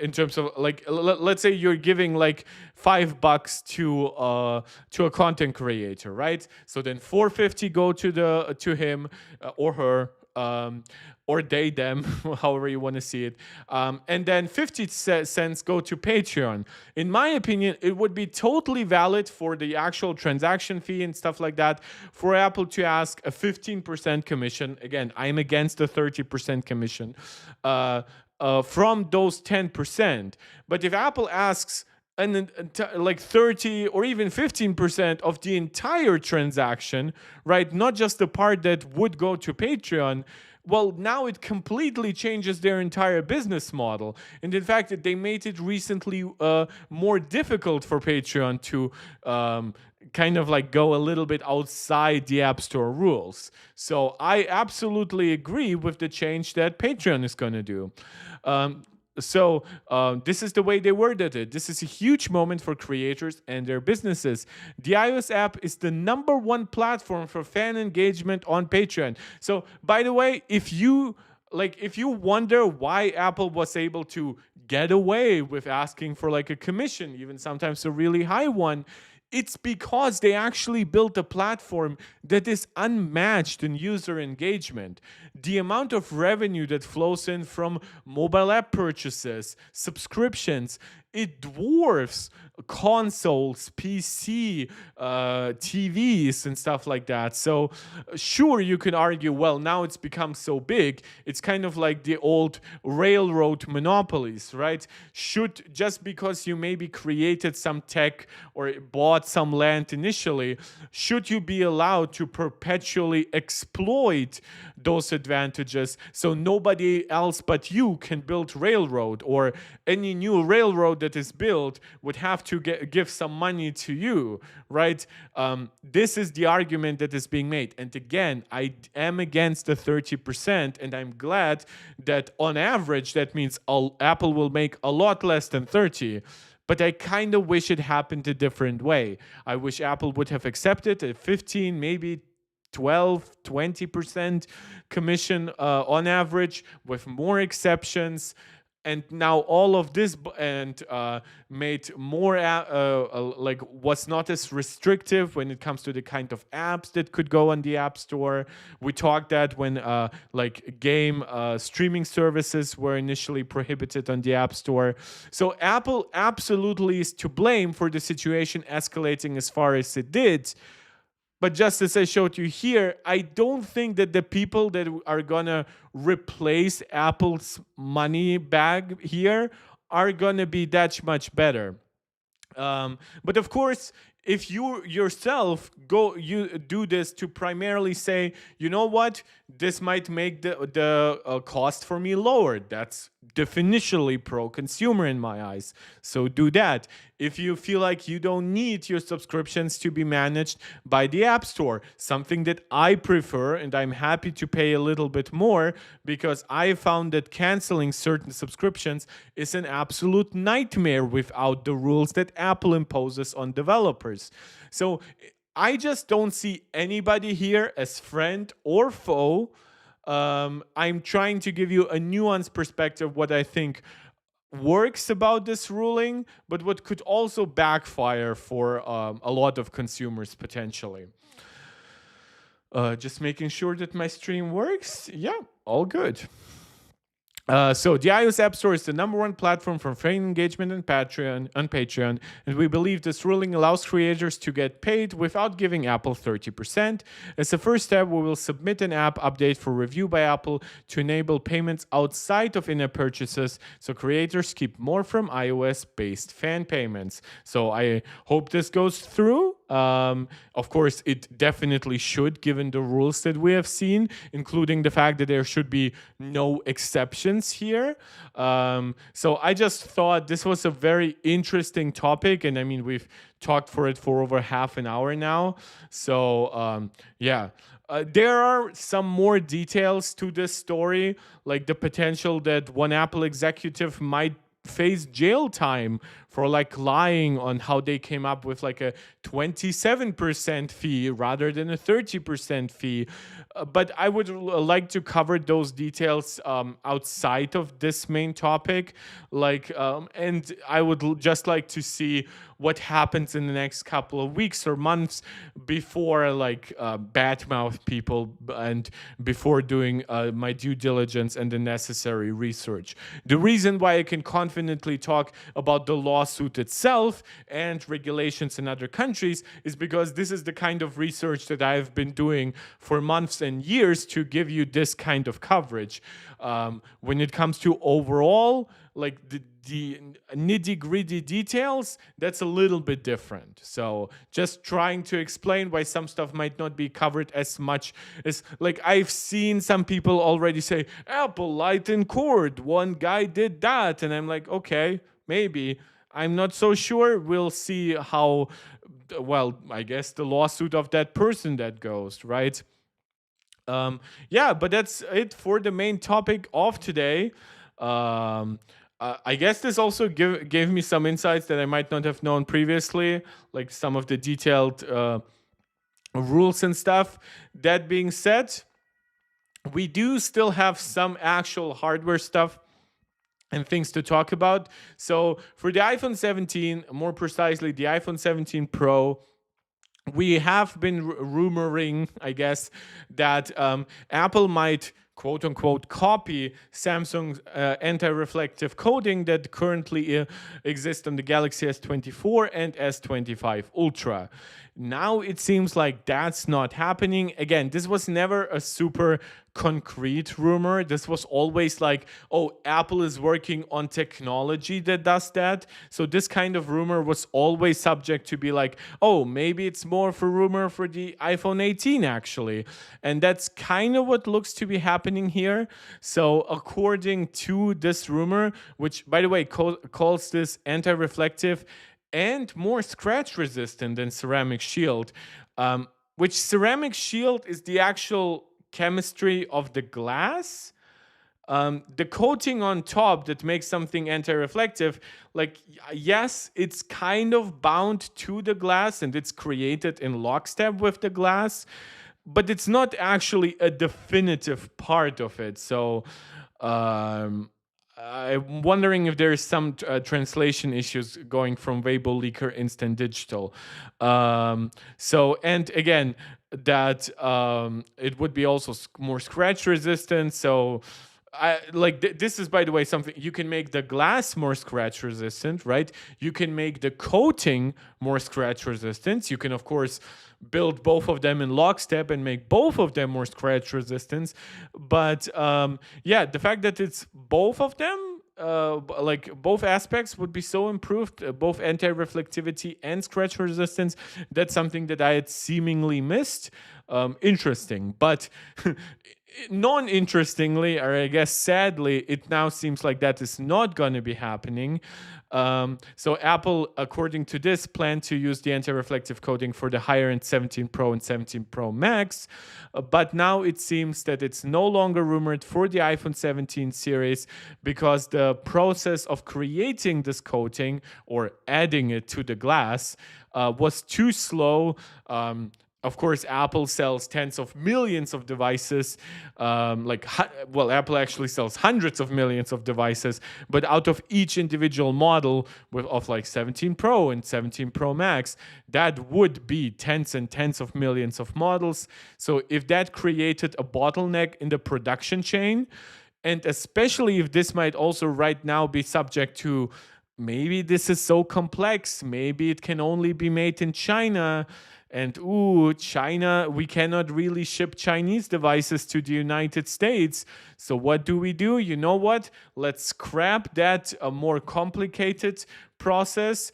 In terms of like, let's say you're giving like $5 to a content creator, right? So then 450 go to him or her. Or they, them, however you want to see it. And then 50 cents go to Patreon. In my opinion, it would be totally valid for the actual transaction fee and stuff like that for Apple to ask a 15% commission. Again, I'm against the 30% commission from those 10%. But if Apple asks like 30 or even 15% of the entire transaction, right? Not just the part that would go to Patreon. Well, now it completely changes their entire business model. And in fact, they made it recently more difficult for Patreon to kind of like go a little bit outside the App Store rules. So I absolutely agree with the change that Patreon is going to do. This is the way they worded it. This is a huge moment for creators and their businesses. The iOS app is the number one platform for fan engagement on Patreon. So, by the way, if you wonder why Apple was able to get away with asking for like a commission, even sometimes a really high one, it's because they actually built a platform that is unmatched in user engagement. The amount of revenue that flows in from mobile app purchases, subscriptions, it dwarfs consoles, PC, TVs, and stuff like that. So, sure, you can argue, well, now it's become so big. It's kind of like the old railroad monopolies, right? Should just because you maybe created some tech or bought some land initially, should you be allowed to perpetually exploit those advantages so nobody else but you can build railroad, or any new railroad that is built would have to give some money to you, right? This is the argument that is being made. And again, I am against the 30%, and I'm glad that on average, that means Apple will make a lot less than 30. But I kind of wish it happened a different way. I wish Apple would have accepted a 15, maybe 12, 20% commission on average, with more exceptions. And now all of this and made more like was not as restrictive when it comes to the kind of apps that could go on the App Store. We talked that when like game streaming services were initially prohibited on the App Store. So Apple absolutely is to blame for the situation escalating as far as it did. But just as I showed you here, I don't think that the people that are gonna replace Apple's money bag here are gonna be that much better. But of course, if you yourself you do this to primarily say, you know what, this might make the cost for me lower. That's definitionally pro-consumer in my eyes. So do that. If you feel like you don't need your subscriptions to be managed by the App Store, something that I prefer, and I'm happy to pay a little bit more because I found that canceling certain subscriptions is an absolute nightmare without the rules that Apple imposes on developers. So I just don't see anybody here as friend or foe. I'm trying to give you a nuanced perspective what I think works about this ruling, but what could also backfire for a lot of consumers potentially. Just making sure that my stream works. Yeah, all good. So the iOS App Store is the number one platform for fan engagement on Patreon, and we believe this ruling allows creators to get paid without giving Apple 30%. As a first step, we will submit an app update for review by Apple to enable payments outside of in-app purchases, so creators keep more from iOS-based fan payments. So I hope this goes through. Of course, it definitely should, given the rules that we have seen, including the fact that there should be no exceptions here. So I just thought this was a very interesting topic, and I mean, we've talked for it for over half an hour now. So yeah. There are some more details to this story, like the potential that one Apple executive might face jail time for like lying on how they came up with like a 27% fee rather than a 30% fee. But I would like to cover those details outside of this main topic. And I would just like to see what happens in the next couple of weeks or months before badmouth people and before doing my due diligence and the necessary research. The reason why I can confidently talk about the lawsuit itself and regulations in other countries is because this is the kind of research that I've been doing for months and years to give you this kind of coverage. When it comes to overall, like the nitty-gritty details, that's a little bit different. So just trying to explain why some stuff might not be covered as much as, like, I've seen some people already say, Apple lied in court, one guy did that, and I'm like, okay, maybe. I'm not so sure. We'll see how, well, I guess the lawsuit of that person that goes, right? Yeah, but that's it for the main topic of today. I guess this also gave me some insights that I might not have known previously, like some of the detailed rules and stuff. That being said, we do still have some actual hardware stuff and things to talk about. So for the iPhone 17, more precisely the iPhone 17 Pro, we have been rumoring, I guess, that Apple might quote unquote copy Samsung's anti-reflective coating that currently exists on the Galaxy S24 and S25 Ultra. Now it seems like that's not happening. Again, this was never a super concrete rumor. This was always like, oh, Apple is working on technology that does that. So this kind of rumor was always subject to be like, oh, maybe it's more for rumor for the iPhone 18 actually. And that's kind of what looks to be happening here. So according to this rumor, which by the way calls this anti-reflective and more scratch resistant than ceramic shield, which ceramic shield is the actual chemistry of the glass. The coating on top that makes something anti-reflective, like yes, it's kind of bound to the glass and it's created in lockstep with the glass, but it's not actually a definitive part of it. So um, I'm wondering if there's some translation issues going from Weibo Leaker Instant Digital. So, and again, that it would be also more scratch resistant. So, this is, by the way, something you can make the glass more scratch resistant, right? You can make the coating more scratch resistant. You can, of course, build both of them in lockstep and make both of them more scratch resistant. But yeah, the fact that it's both of them, like both aspects would be so improved, both anti-reflectivity and scratch resistance. That's something that I had seemingly missed. Interesting, but non-interestingly, or I guess sadly, it now seems like that is not going to be happening. So Apple, according to this, plan to use the anti-reflective coating for the higher-end 17 Pro and 17 Pro Max, but now it seems that it's no longer rumored for the iPhone 17 series because the process of creating this coating or adding it to the glass was too slow. Of course, Apple sells tens of millions of devices. Apple actually sells hundreds of millions of devices, but out of each individual model of like 17 Pro and 17 Pro Max, that would be tens and tens of millions of models. So if that created a bottleneck in the production chain, and especially if this might also right now be subject to maybe this is so complex, maybe it can only be made in China. And China, we cannot really ship Chinese devices to the United States. So what do? You know what? Let's scrap that more complicated process.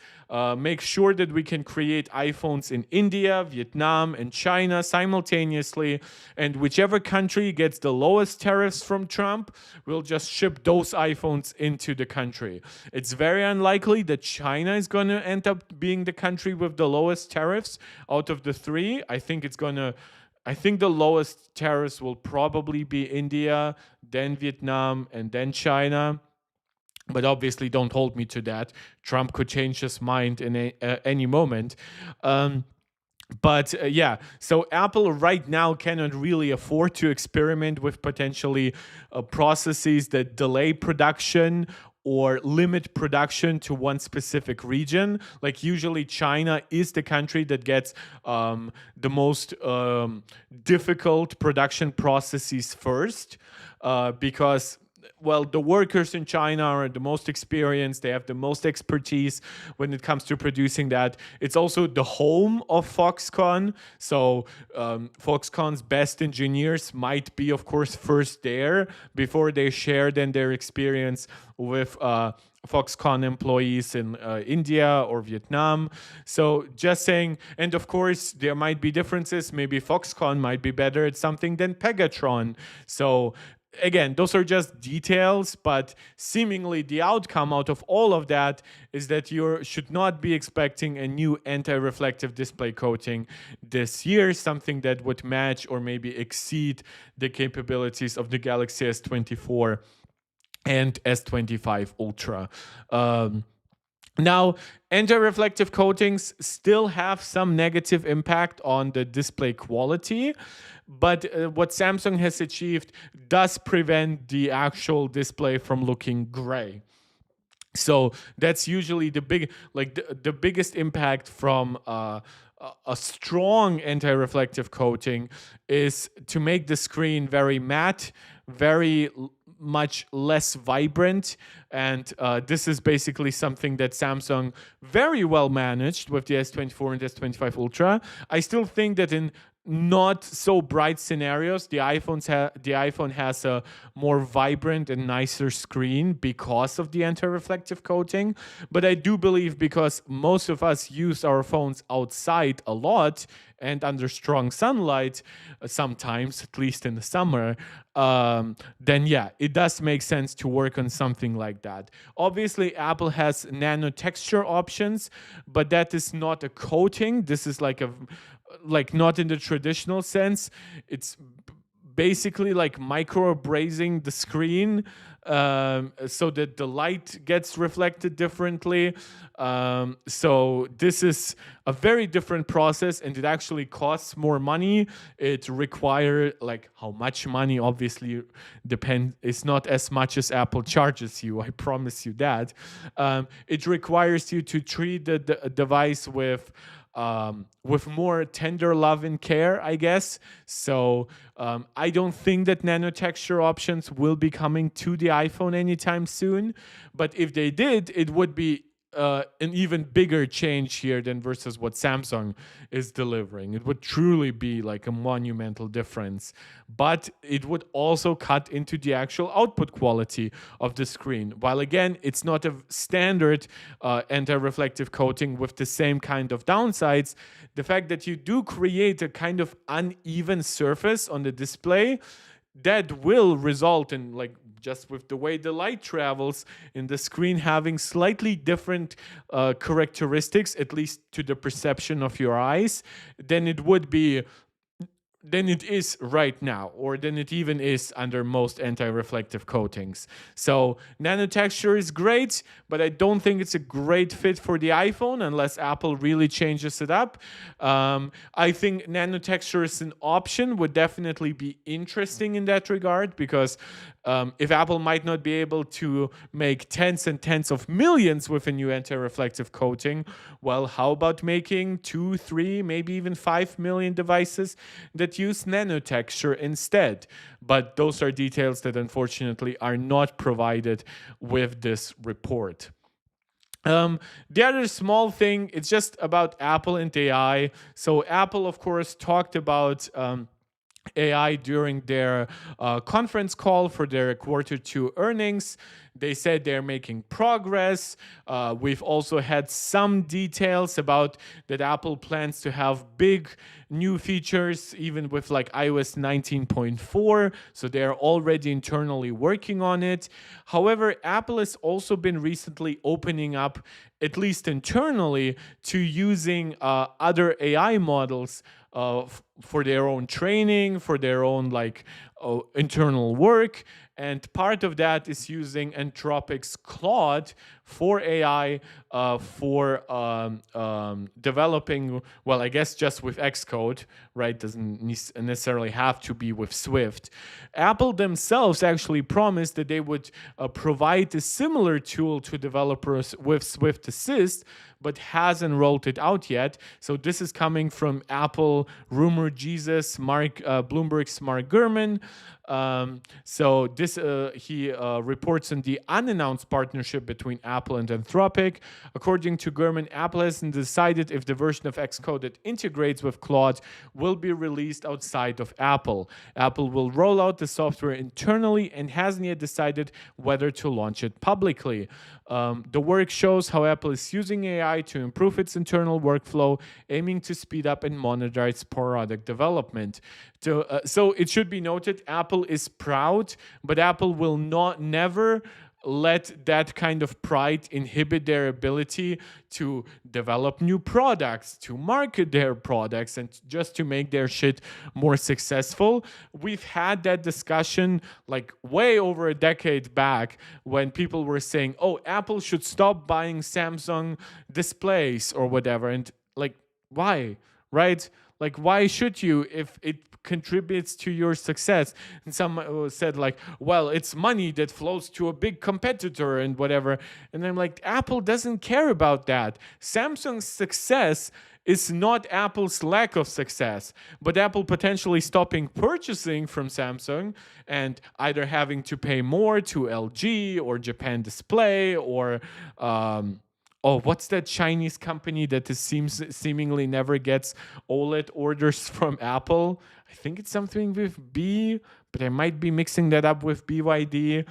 Make sure that we can create iPhones in India, Vietnam, and China simultaneously. And whichever country gets the lowest tariffs from Trump, we'll just ship those iPhones into the country. It's very unlikely that China is going to end up being the country with the lowest tariffs out of the three. I think the lowest tariffs will probably be India, then Vietnam, and then China. But obviously, don't hold me to that. Trump could change his mind in any moment. Yeah, so Apple right now cannot really afford to experiment with potentially processes that delay production or limit production to one specific region. Like usually China is the country that gets the most difficult production processes first because the workers in China are the most experienced. They have the most expertise when it comes to producing that. It's also the home of Foxconn. So Foxconn's best engineers might be, of course, first there before they share then their experience with Foxconn employees in India or Vietnam. So just saying, and of course, there might be differences. Maybe Foxconn might be better at something than Pegatron. So again, those are just details, but seemingly the outcome out of all of that is that you should not be expecting a new anti-reflective display coating this year, something that would match or maybe exceed the capabilities of the Galaxy S24 and S25 Ultra. Um, Now, anti-reflective coatings still have some negative impact on the display quality, but what Samsung has achieved does prevent the actual display from looking gray. So that's usually the biggest impact from a strong anti-reflective coating is to make the screen very matte, very much less vibrant, and this is basically something that Samsung very well managed with the S24 and S25 Ultra. I still think that in not so bright scenarios, the iPhone has a more vibrant and nicer screen because of the anti-reflective coating. But I do believe, because most of us use our phones outside a lot and under strong sunlight, sometimes, at least in the summer, then yeah, it does make sense to work on something like that. Obviously, Apple has nano texture options, but that is not a coating. This is like not in the traditional sense. It's basically like micro abrasing the screen, so that the light gets reflected differently. So this is a very different process, and it actually costs more money. It requires, like, how much money obviously depends. It's not as much as Apple charges you, I promise you that. It requires you to treat the device with more tender love and care, I guess. So I don't think that nano texture options will be coming to the iPhone anytime soon. But if they did, it would be an even bigger change here than versus what Samsung is delivering. It would truly be like a monumental difference. But it would also cut into the actual output quality of the screen. While again, it's not a standard anti-reflective coating with the same kind of downsides, the fact that you do create a kind of uneven surface on the display that will result in, like, just with the way the light travels in the screen, having slightly different characteristics, at least to the perception of your eyes, than it is right now, or than it even is under most anti-reflective coatings. So nanotexture is great, but I don't think it's a great fit for the iPhone unless Apple really changes it up. I think nanotexture as an option would definitely be interesting in that regard, because if Apple might not be able to make tens and tens of millions with a new anti-reflective coating, well, how about making 2, 3, maybe even 5 million devices that use nanotexture instead? But those are details that unfortunately are not provided with this report. The other small thing, it's just about Apple and AI. So Apple, of course, talked about AI during their conference call for their Q2 earnings. They said they're making progress. We've also had some details about that Apple plans to have big new features, even with like iOS 19.4. So they're already internally working on it. However, Apple has also been recently opening up, at least internally, to using other AI models for their own training, for their own internal work. And part of that is using Anthropic's Claude for AI, for developing, well, I guess just with Xcode, right? Doesn't necessarily have to be with Swift. Apple themselves actually promised that they would provide a similar tool to developers with Swift Assist, but hasn't rolled it out yet. So this is coming from Apple rumor Jesus, Bloomberg's Mark Gurman. So this he reports on the unannounced partnership between Apple and Anthropic. According to Gurman, Apple hasn't decided if the version of Xcode that integrates with Claude will be released outside of Apple. Apple will roll out the software internally and hasn't yet decided whether to launch it publicly. The work shows how Apple is using AI to improve its internal workflow, aiming to speed up and monitor its product development. So it should be noted, Apple is proud, but Apple will never let that kind of pride inhibit their ability to develop new products, to market their products, and just to make their shit more successful. We've had that discussion like way over a decade back when people were saying, oh, Apple should stop buying Samsung displays or whatever. And like, why? Right? Like, why should you if it contributes to your success? And some said like, well, it's money that flows to a big competitor and whatever. And I'm like, Apple doesn't care about that. Samsung's success is not Apple's lack of success, but Apple potentially stopping purchasing from Samsung and either having to pay more to LG or Japan Display or oh, what's that Chinese company that seemingly never gets OLED orders from Apple? I think it's something with B, but I might be mixing that up with BYD.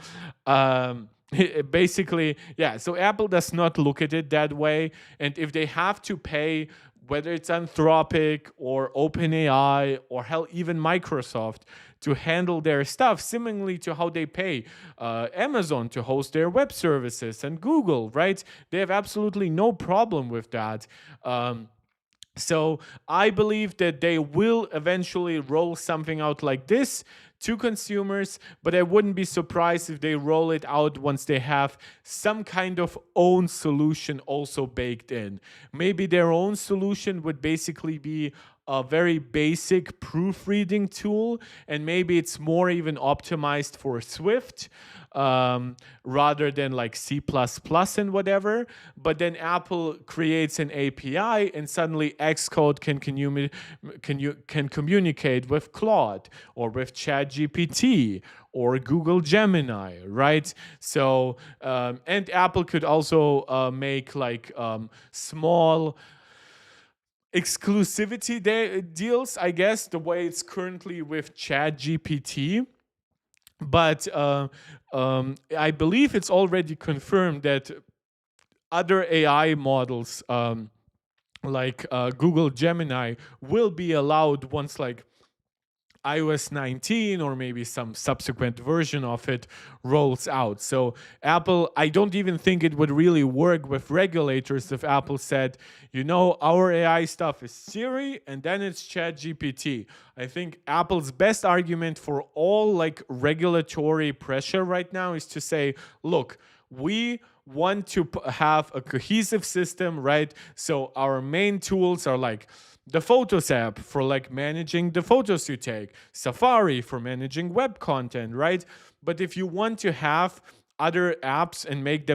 Basically, yeah, so Apple does not look at it that way. And if they have to pay, whether it's Anthropic or OpenAI or hell, even Microsoft, to handle their stuff, similarly to how they pay Amazon to host their web services and Google, right? They have absolutely no problem with that. So I believe that they will eventually roll something out like this to consumers, but I wouldn't be surprised if they roll it out once they have some kind of own solution also baked in. Maybe their own solution would basically be a very basic proofreading tool, and maybe it's more even optimized for Swift rather than like C++ and whatever. But then Apple creates an API, and suddenly Xcode can communicate with Claude or with ChatGPT or Google Gemini, right? So and Apple could also make like small exclusivity deals, I guess, the way it's currently with ChatGPT. But I believe it's already confirmed that other AI models like Google Gemini will be allowed once like iOS 19 or maybe some subsequent version of it rolls out. So Apple, I don't even think it would really work with regulators if Apple said, you know, our AI stuff is Siri and then it's ChatGPT. I think Apple's best argument for all like regulatory pressure right now is to say, look, we want to have a cohesive system, right? So our main tools are like the Photos app for like managing the photos you take, Safari for managing web content, right? But if you want to have other apps and make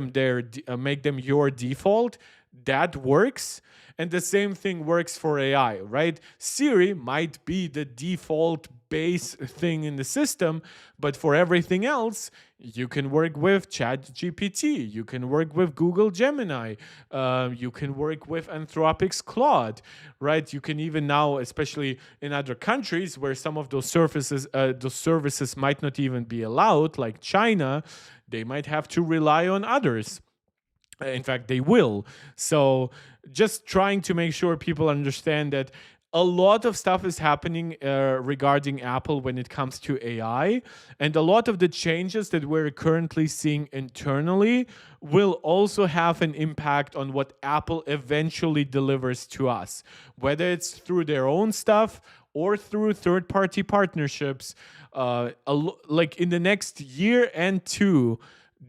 them your default, that works. And the same thing works for AI, right? Siri might be the default base thing in the system, but for everything else, you can work with ChatGPT, you can work with Google Gemini, you can work with Anthropic's Claude, right? You can even now, especially in other countries where some of those services might not even be allowed, like China, they might have to rely on others. In fact, they will. So just trying to make sure people understand that a lot of stuff is happening regarding Apple when it comes to AI. And a lot of the changes that we're currently seeing internally will also have an impact on what Apple eventually delivers to us, whether it's through their own stuff or through third-party partnerships. Like in the next year and two,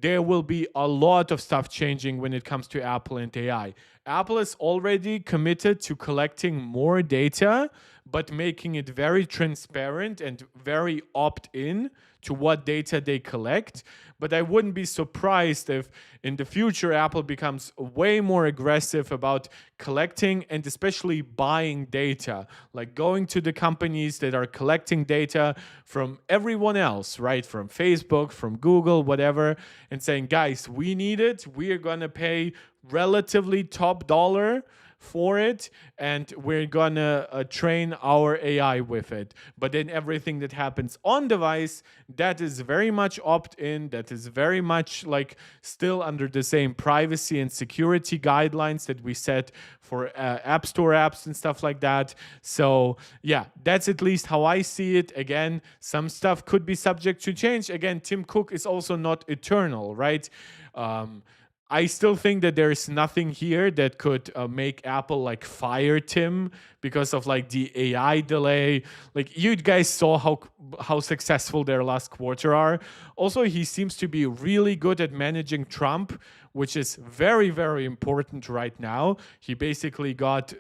there will be a lot of stuff changing when it comes to Apple and AI. Apple is already committed to collecting more data, but making it very transparent and very opt-in to what data they collect. But I wouldn't be surprised if in the future Apple becomes way more aggressive about collecting and especially buying data, like going to the companies that are collecting data from everyone else, right? From Facebook, from Google, whatever, and saying, guys, we need it. We are going to pay relatively top dollar for it, and we're gonna train our AI with it. But then everything that happens on device, that is very much opt-in, that is very much like still under the same privacy and security guidelines that we set for App Store apps and stuff like that. So yeah, that's at least how I see it. Again, some stuff could be subject to change. Again, Tim Cook is also not eternal, right? Um, I still think that there's nothing here that could make Apple like fire Tim because of like the AI delay. Like you guys saw how successful their last quarter are. Also, he seems to be really good at managing Trump, which is very, very important right now. He basically got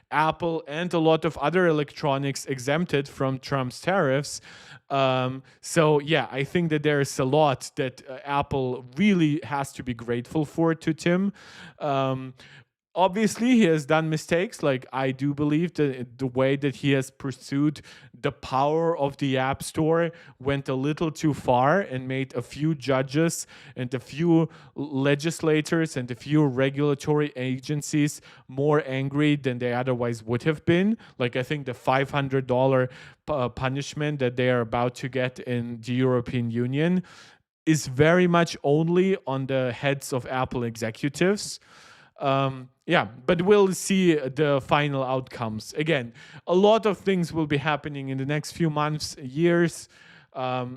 Apple and a lot of other electronics exempted from Trump's tariffs. So yeah, I think that there's a lot that Apple really has to be grateful for to Tim. Obviously he has done mistakes. Like I do believe that the way that he has pursued the power of the App Store went a little too far and made a few judges and a few legislators and a few regulatory agencies more angry than they otherwise would have been. Like I think the $500 punishment that they are about to get in the European Union is very much only on the heads of Apple executives. Yeah, but we'll see the final outcomes. Again, a lot of things will be happening in the next few months, years.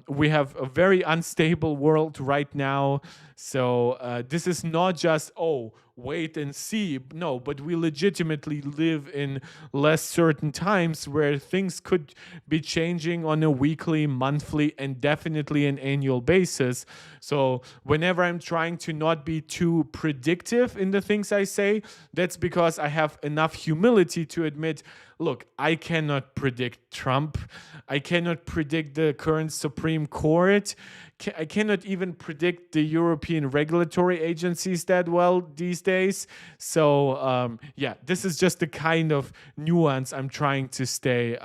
We have a very unstable world right now. So this is not just, oh, wait and see. No, but we legitimately live in less certain times where things could be changing on a weekly, monthly, and definitely an annual basis. So whenever I'm trying to not be too predictive in the things I say, that's because I have enough humility to admit, look, I cannot predict Trump. I cannot predict the current Supreme Court. I cannot even predict the European regulatory agencies that well these days. So yeah, this is just the kind of nuance I'm trying to stay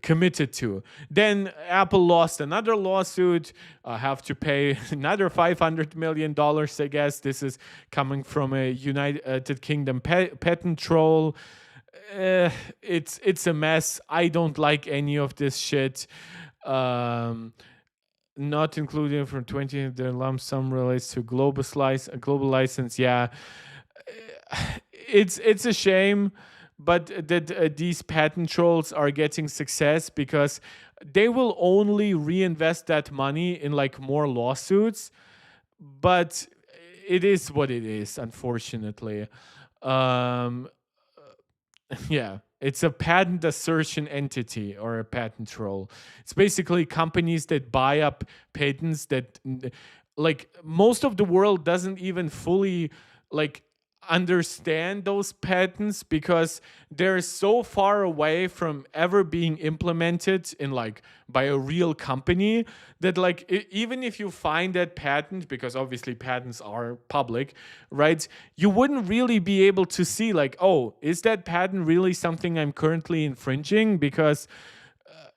committed to. Then Apple lost another lawsuit, have to pay another $500 million, I guess. This is coming from a United Kingdom patent troll. It's a mess. I don't like any of this shit. Not including from 20, the lump sum relates to global license. Yeah, it's a shame, but that these patent trolls are getting success because they will only reinvest that money in like more lawsuits. But it is what it is, unfortunately. Um, yeah, it's a patent assertion entity or a patent troll. It's basically companies that buy up patents that, like, most of the world doesn't even fully, like, understand those patents because they're so far away from ever being implemented in like by a real company that like even if you find that patent, because obviously patents are public, right, you wouldn't really be able to see like, oh, is that patent really something I'm currently infringing? Because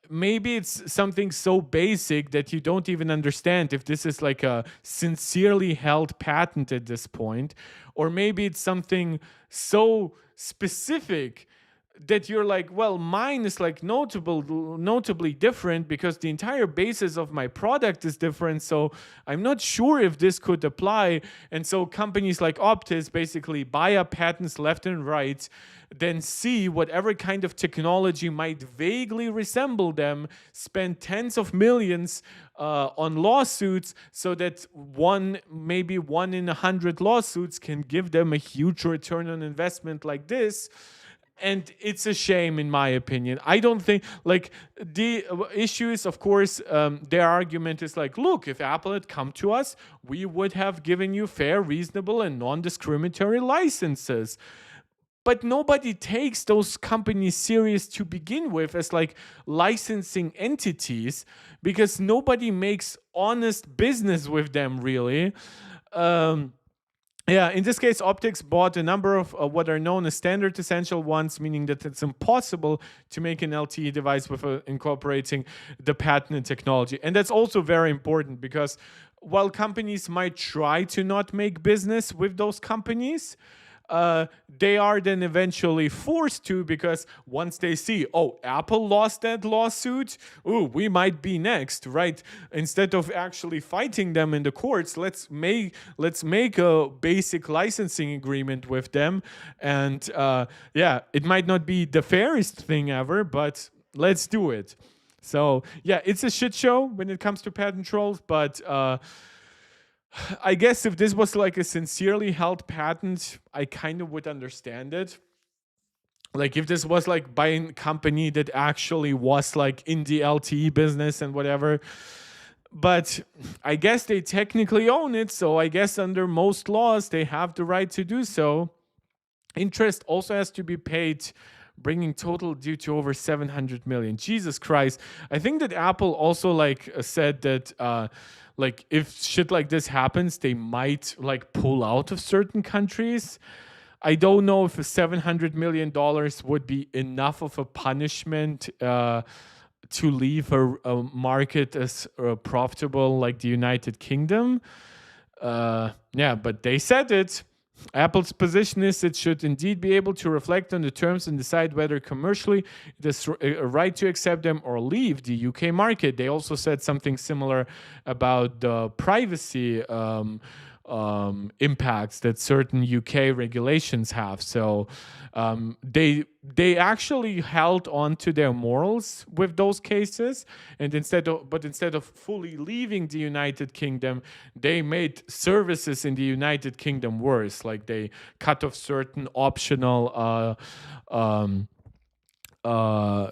maybe it's something so basic that you don't even understand if this is like a sincerely held patent at this point, or maybe it's something so specific that you're like, well, mine is like notably different because the entire basis of my product is different, so I'm not sure if this could apply. And so companies like Optis basically buy up patents left and right, then see whatever kind of technology might vaguely resemble them, spend tens of millions on lawsuits so that maybe one in 100 lawsuits can give them a huge return on investment like this. And it's a shame, in my opinion. I don't think, like, the issue is, of course, their argument is like, look, if Apple had come to us, we would have given you fair, reasonable, and non-discriminatory licenses. But nobody takes those companies serious to begin with as like licensing entities because nobody makes honest business with them, really. Yeah, in this case, Optics bought a number of what are known as standard essential ones, meaning that it's impossible to make an LTE device with incorporating the patented technology. And that's also very important because while companies might try to not make business with those companies, they are then eventually forced to, because once they see, oh, Apple lost that lawsuit, ooh, we might be next, right? Instead of actually fighting them in the courts, let's make a basic licensing agreement with them, and yeah, it might not be the fairest thing ever, but let's do it. So yeah, it's a shit show when it comes to patent trolls, but I guess if this was like a sincerely held patent, I kind of would understand it. Like if this was like by a company that actually was like in the LTE business and whatever. But I guess they technically own it, so I guess under most laws they have the right to do so. Interest also has to be paid, bringing total due to over 700 million. Jesus Christ. I think that Apple also like said that like if shit like this happens, they might like pull out of certain countries. I don't know if $700 million would be enough of a punishment to leave a market as profitable like the United Kingdom. Yeah, but they said it. Apple's position is it should indeed be able to reflect on the terms and decide whether commercially it is a right to accept them or leave the UK market. They also said something similar about the privacy impacts that certain UK regulations have. So they actually held on to their morals with those cases, and instead of fully leaving the United Kingdom, they made services in the United Kingdom worse. Like they cut off certain optional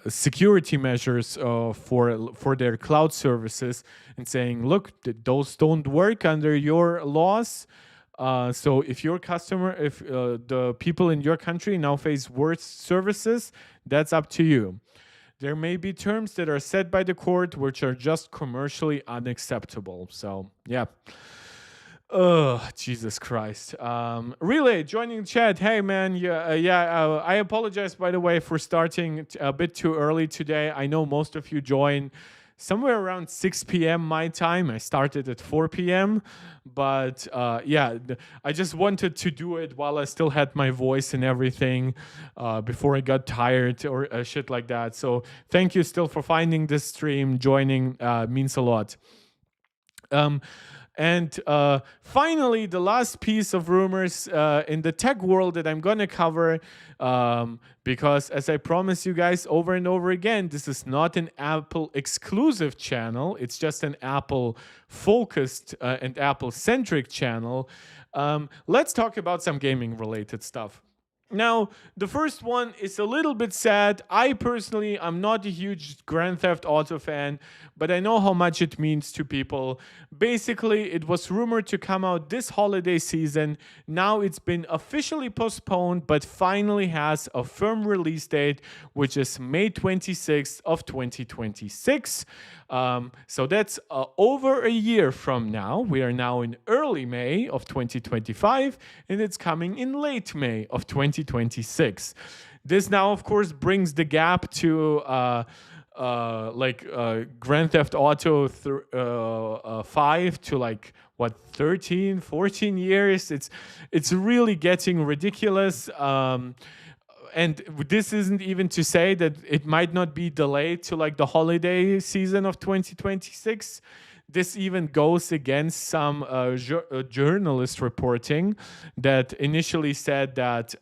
security measures for their cloud services, and saying, look, those don't work under your laws. So if the people in your country now face worse services, that's up to you. There may be terms that are set by the court which are just commercially unacceptable. So yeah. Oh, Jesus Christ. Relay, joining the chat. Hey, man. I apologize, by the way, for starting a bit too early today. I know most of you join somewhere around 6 p.m. my time. I started at 4 p.m. But I just wanted to do it while I still had my voice and everything before I got tired or shit like that. So thank you still for finding this stream. Joining means a lot. And finally, the last piece of rumors in the tech world that I'm going to cover, because as I promised you guys over and over again, this is not an Apple exclusive channel. It's just an Apple focused and Apple centric channel. Let's talk about some gaming related stuff. Now, the first one is a little bit sad. I personally, I'm not a huge Grand Theft Auto fan, but I know how much it means to people. Basically, it was rumored to come out this holiday season. Now it's been officially postponed, but finally has a firm release date, which is May 26th of 2026. So that's over a year from now. We are now in early May of 2025, and it's coming in late May of 2026. This now, of course, brings the gap to Grand Theft Auto 5 to like what 13, 14 years. It's really getting ridiculous. And this isn't even to say that it might not be delayed to like the holiday season of 2026. This even goes against some journalist reporting that initially said that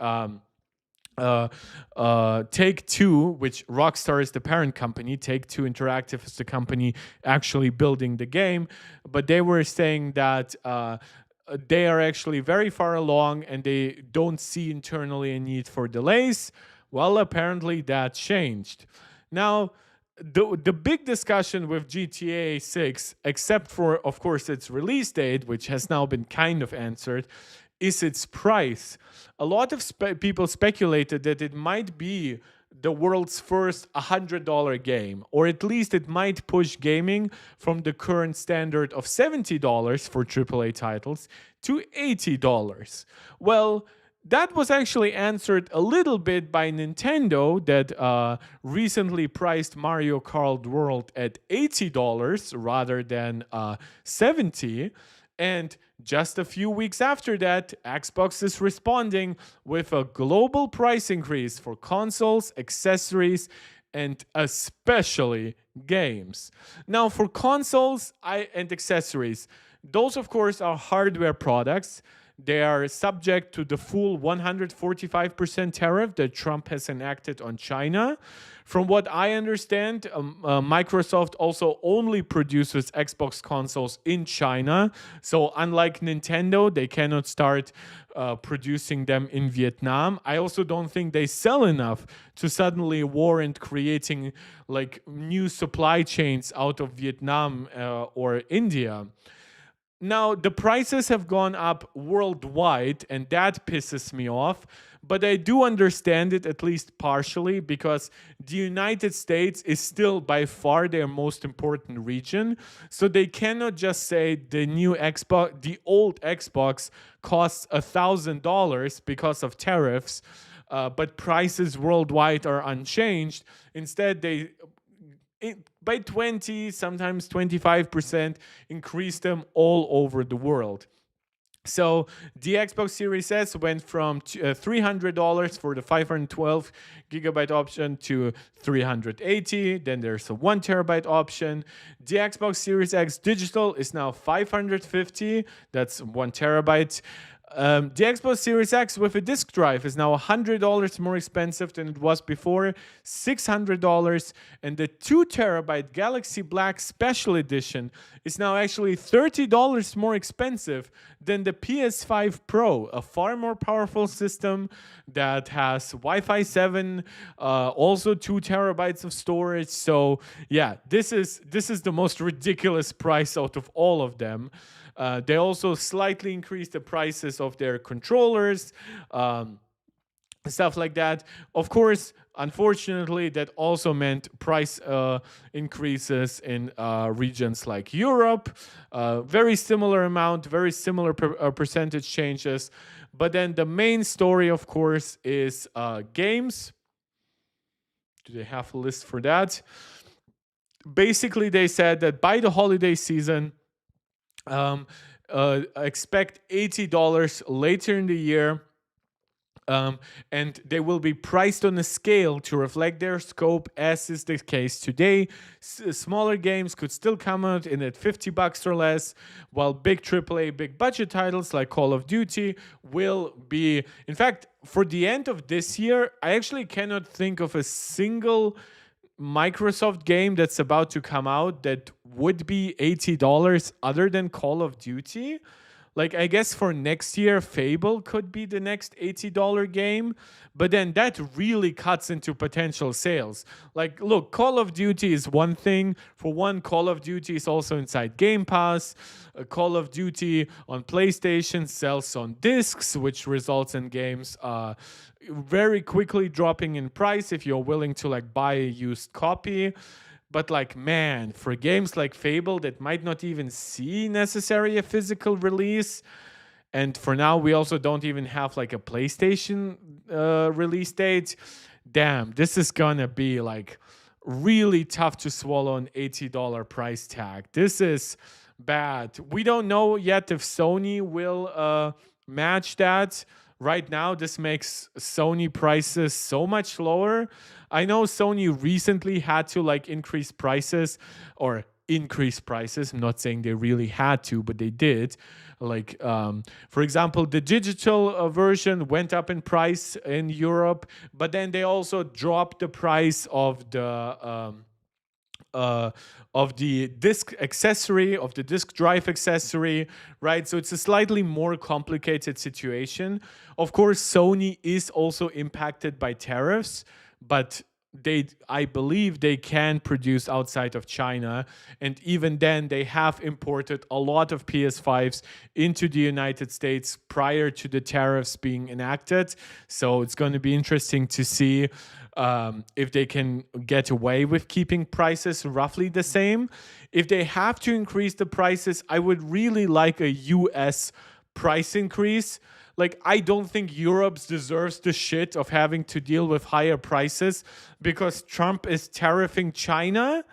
Take-Two, which Rockstar is the parent company, Take-Two Interactive is the company actually building the game, but they were saying that they are actually very far along and they don't see internally a need for delays. Well, apparently that changed. Now, the big discussion with GTA 6, except for, of course, its release date, which has now been kind of answered, is its price. A lot of people speculated that it might be the world's first $100 game, or at least it might push gaming from the current standard of $70 for AAA titles to $80. Well, that was actually answered a little bit by Nintendo that recently priced Mario Kart World at $80 rather than $70. And just a few weeks after that, Xbox is responding with a global price increase for consoles, accessories, and especially games. Now, for consoles and accessories, those, of course, are hardware products. They are subject to the full 145% tariff that Trump has enacted on China. From what I understand, Microsoft also only produces Xbox consoles in China. So, unlike Nintendo, they cannot start producing them in Vietnam. I also don't think they sell enough to suddenly warrant creating like new supply chains out of Vietnam or India. Now, the prices have gone up worldwide, and that pisses me off. But I do understand it, at least partially, because the United States is still by far their most important region. So they cannot just say the old Xbox costs $1,000 because of tariffs, but prices worldwide are unchanged. Instead, by 20, sometimes 25%, increase them all over the world. So the Xbox Series S went from $300 for the 512 gigabyte option to $380. Then there's a 1 terabyte option. The Xbox Series X digital is now $550. That's 1 terabyte. The Xbox Series X with a disk drive is now $100 more expensive than it was before, $600. And the 2 terabyte Galaxy Black Special Edition is now actually $30 more expensive than the PS5 Pro, a far more powerful system that has Wi-Fi 7, also 2 terabytes of storage. So yeah, this is the most ridiculous price out of all of them. They also slightly increased the prices of their controllers, stuff like that. Of course, unfortunately, that also meant price increases in regions like Europe. Very similar amount, very similar percentage changes. But then the main story, of course, is games. Do they have a list for that? Basically, they said that by the holiday season, expect $80 later in the year. And they will be priced on a scale to reflect their scope, as is the case today. Smaller games could still come out in at $50 or less, while big AAA, big budget titles like Call of Duty will be. In fact, for the end of this year, I actually cannot think of a single Microsoft game that's about to come out that would be $80 other than Call of Duty. Like, I guess for next year, Fable could be the next $80 game, but then that really cuts into potential sales. Like, look, Call of Duty is one thing. For one, Call of Duty is also inside Game Pass. Call of Duty on PlayStation sells on discs, which results in games very quickly dropping in price if you're willing to like buy a used copy. But like, man, for games like Fable that might not even see necessarily a physical release, and for now we also don't even have like a PlayStation release date, damn, this is gonna be like really tough to swallow an $80 price tag. This is bad. We don't know yet if Sony will match that. Right now, this makes Sony prices so much lower. I know Sony recently had to like increase prices. I'm not saying they really had to, but they did. Like, for example, the digital version went up in price in Europe, but then they also dropped the price of the disk accessory, of the disk drive accessory, right? So it's a slightly more complicated situation. Of course, Sony is also impacted by tariffs, but I believe they can produce outside of China, and even then they have imported a lot of PS5s into the United States prior to the tariffs being enacted. So it's going to be interesting to see if they can get away with keeping prices roughly the same. If they have to increase the prices, I would really like a US price increase. Like, I don't think Europe deserves the shit of having to deal with higher prices because Trump is tariffing China.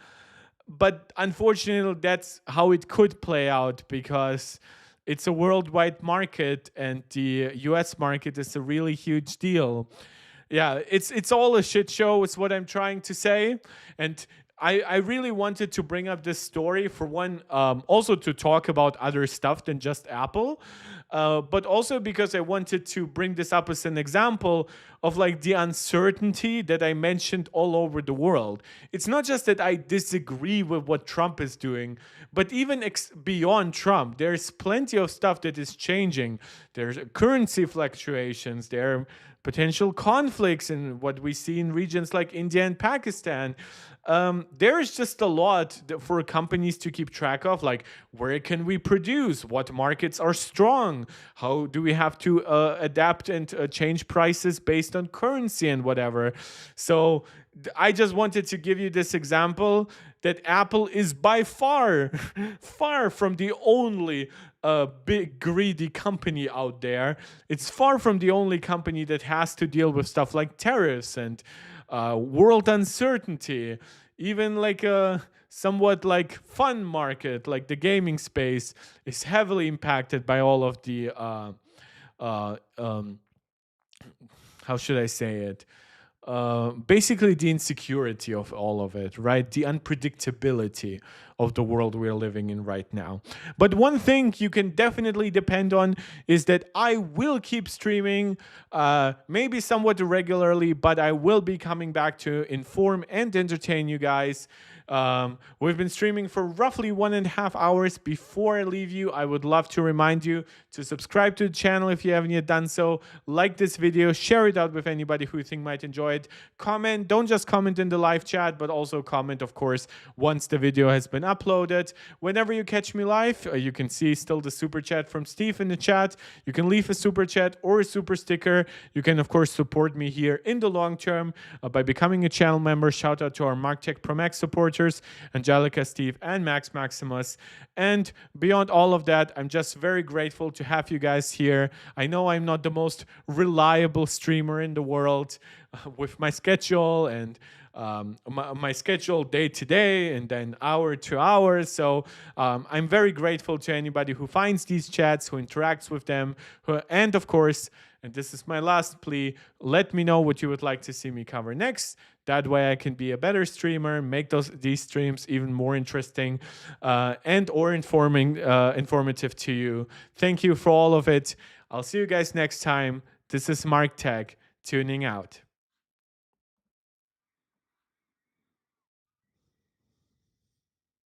But unfortunately, that's how it could play out because it's a worldwide market, and the US market is a really huge deal. Yeah, it's all a shit show is what I'm trying to say. And I really wanted to bring up this story for one, also to talk about other stuff than just Apple, but also because I wanted to bring this up as an example of like the uncertainty that I mentioned all over the world. It's not just that I disagree with what Trump is doing, but even beyond Trump, there's plenty of stuff that is changing. There's currency fluctuations, there are potential conflicts in what we see in regions like India and Pakistan. There's just a lot for companies to keep track of, like where can we produce, what markets are strong, how do we have to adapt and change prices based on currency and whatever. So I just wanted to give you this example that Apple is by far, far from the only big greedy company out there. It's far from the only company that has to deal with stuff like tariffs and world uncertainty. Even like a somewhat like fun market, like the gaming space, is heavily impacted by all of the uh, um, how should I say it? Basically, the insecurity of all of it, right? The unpredictability of the world we're living in right now. But one thing you can definitely depend on is that I will keep streaming, maybe somewhat irregularly, but I will be coming back to inform and entertain you guys. We've been streaming for roughly 1.5 hours. Before I leave you, I would love to remind you to subscribe to the channel if you haven't yet done so. Like this video, share it out with anybody who you think might enjoy it. Comment, don't just comment in the live chat, but also comment, of course, once the video has been uploaded. Whenever you catch me live, you can see still the super chat from Steve in the chat. You can leave a super chat or a super sticker. You can, of course, support me here in the long term by becoming a channel member. Shout out to our MarkTech Pro Max supporters, Angelica, Steve, and Max Maximus. And beyond all of that, I'm just very grateful to have you guys here. I know I'm not the most reliable streamer in the world with my schedule and my schedule day to day and then hour to hour. So I'm very grateful to anybody who finds these chats, who interacts with them, and of course, and this is my last plea, let me know what you would like to see me cover next. That way I can be a better streamer, make these streams even more interesting and or informative to you. Thank you for all of it. I'll see you guys next time. This is Mark Tech, tuning out.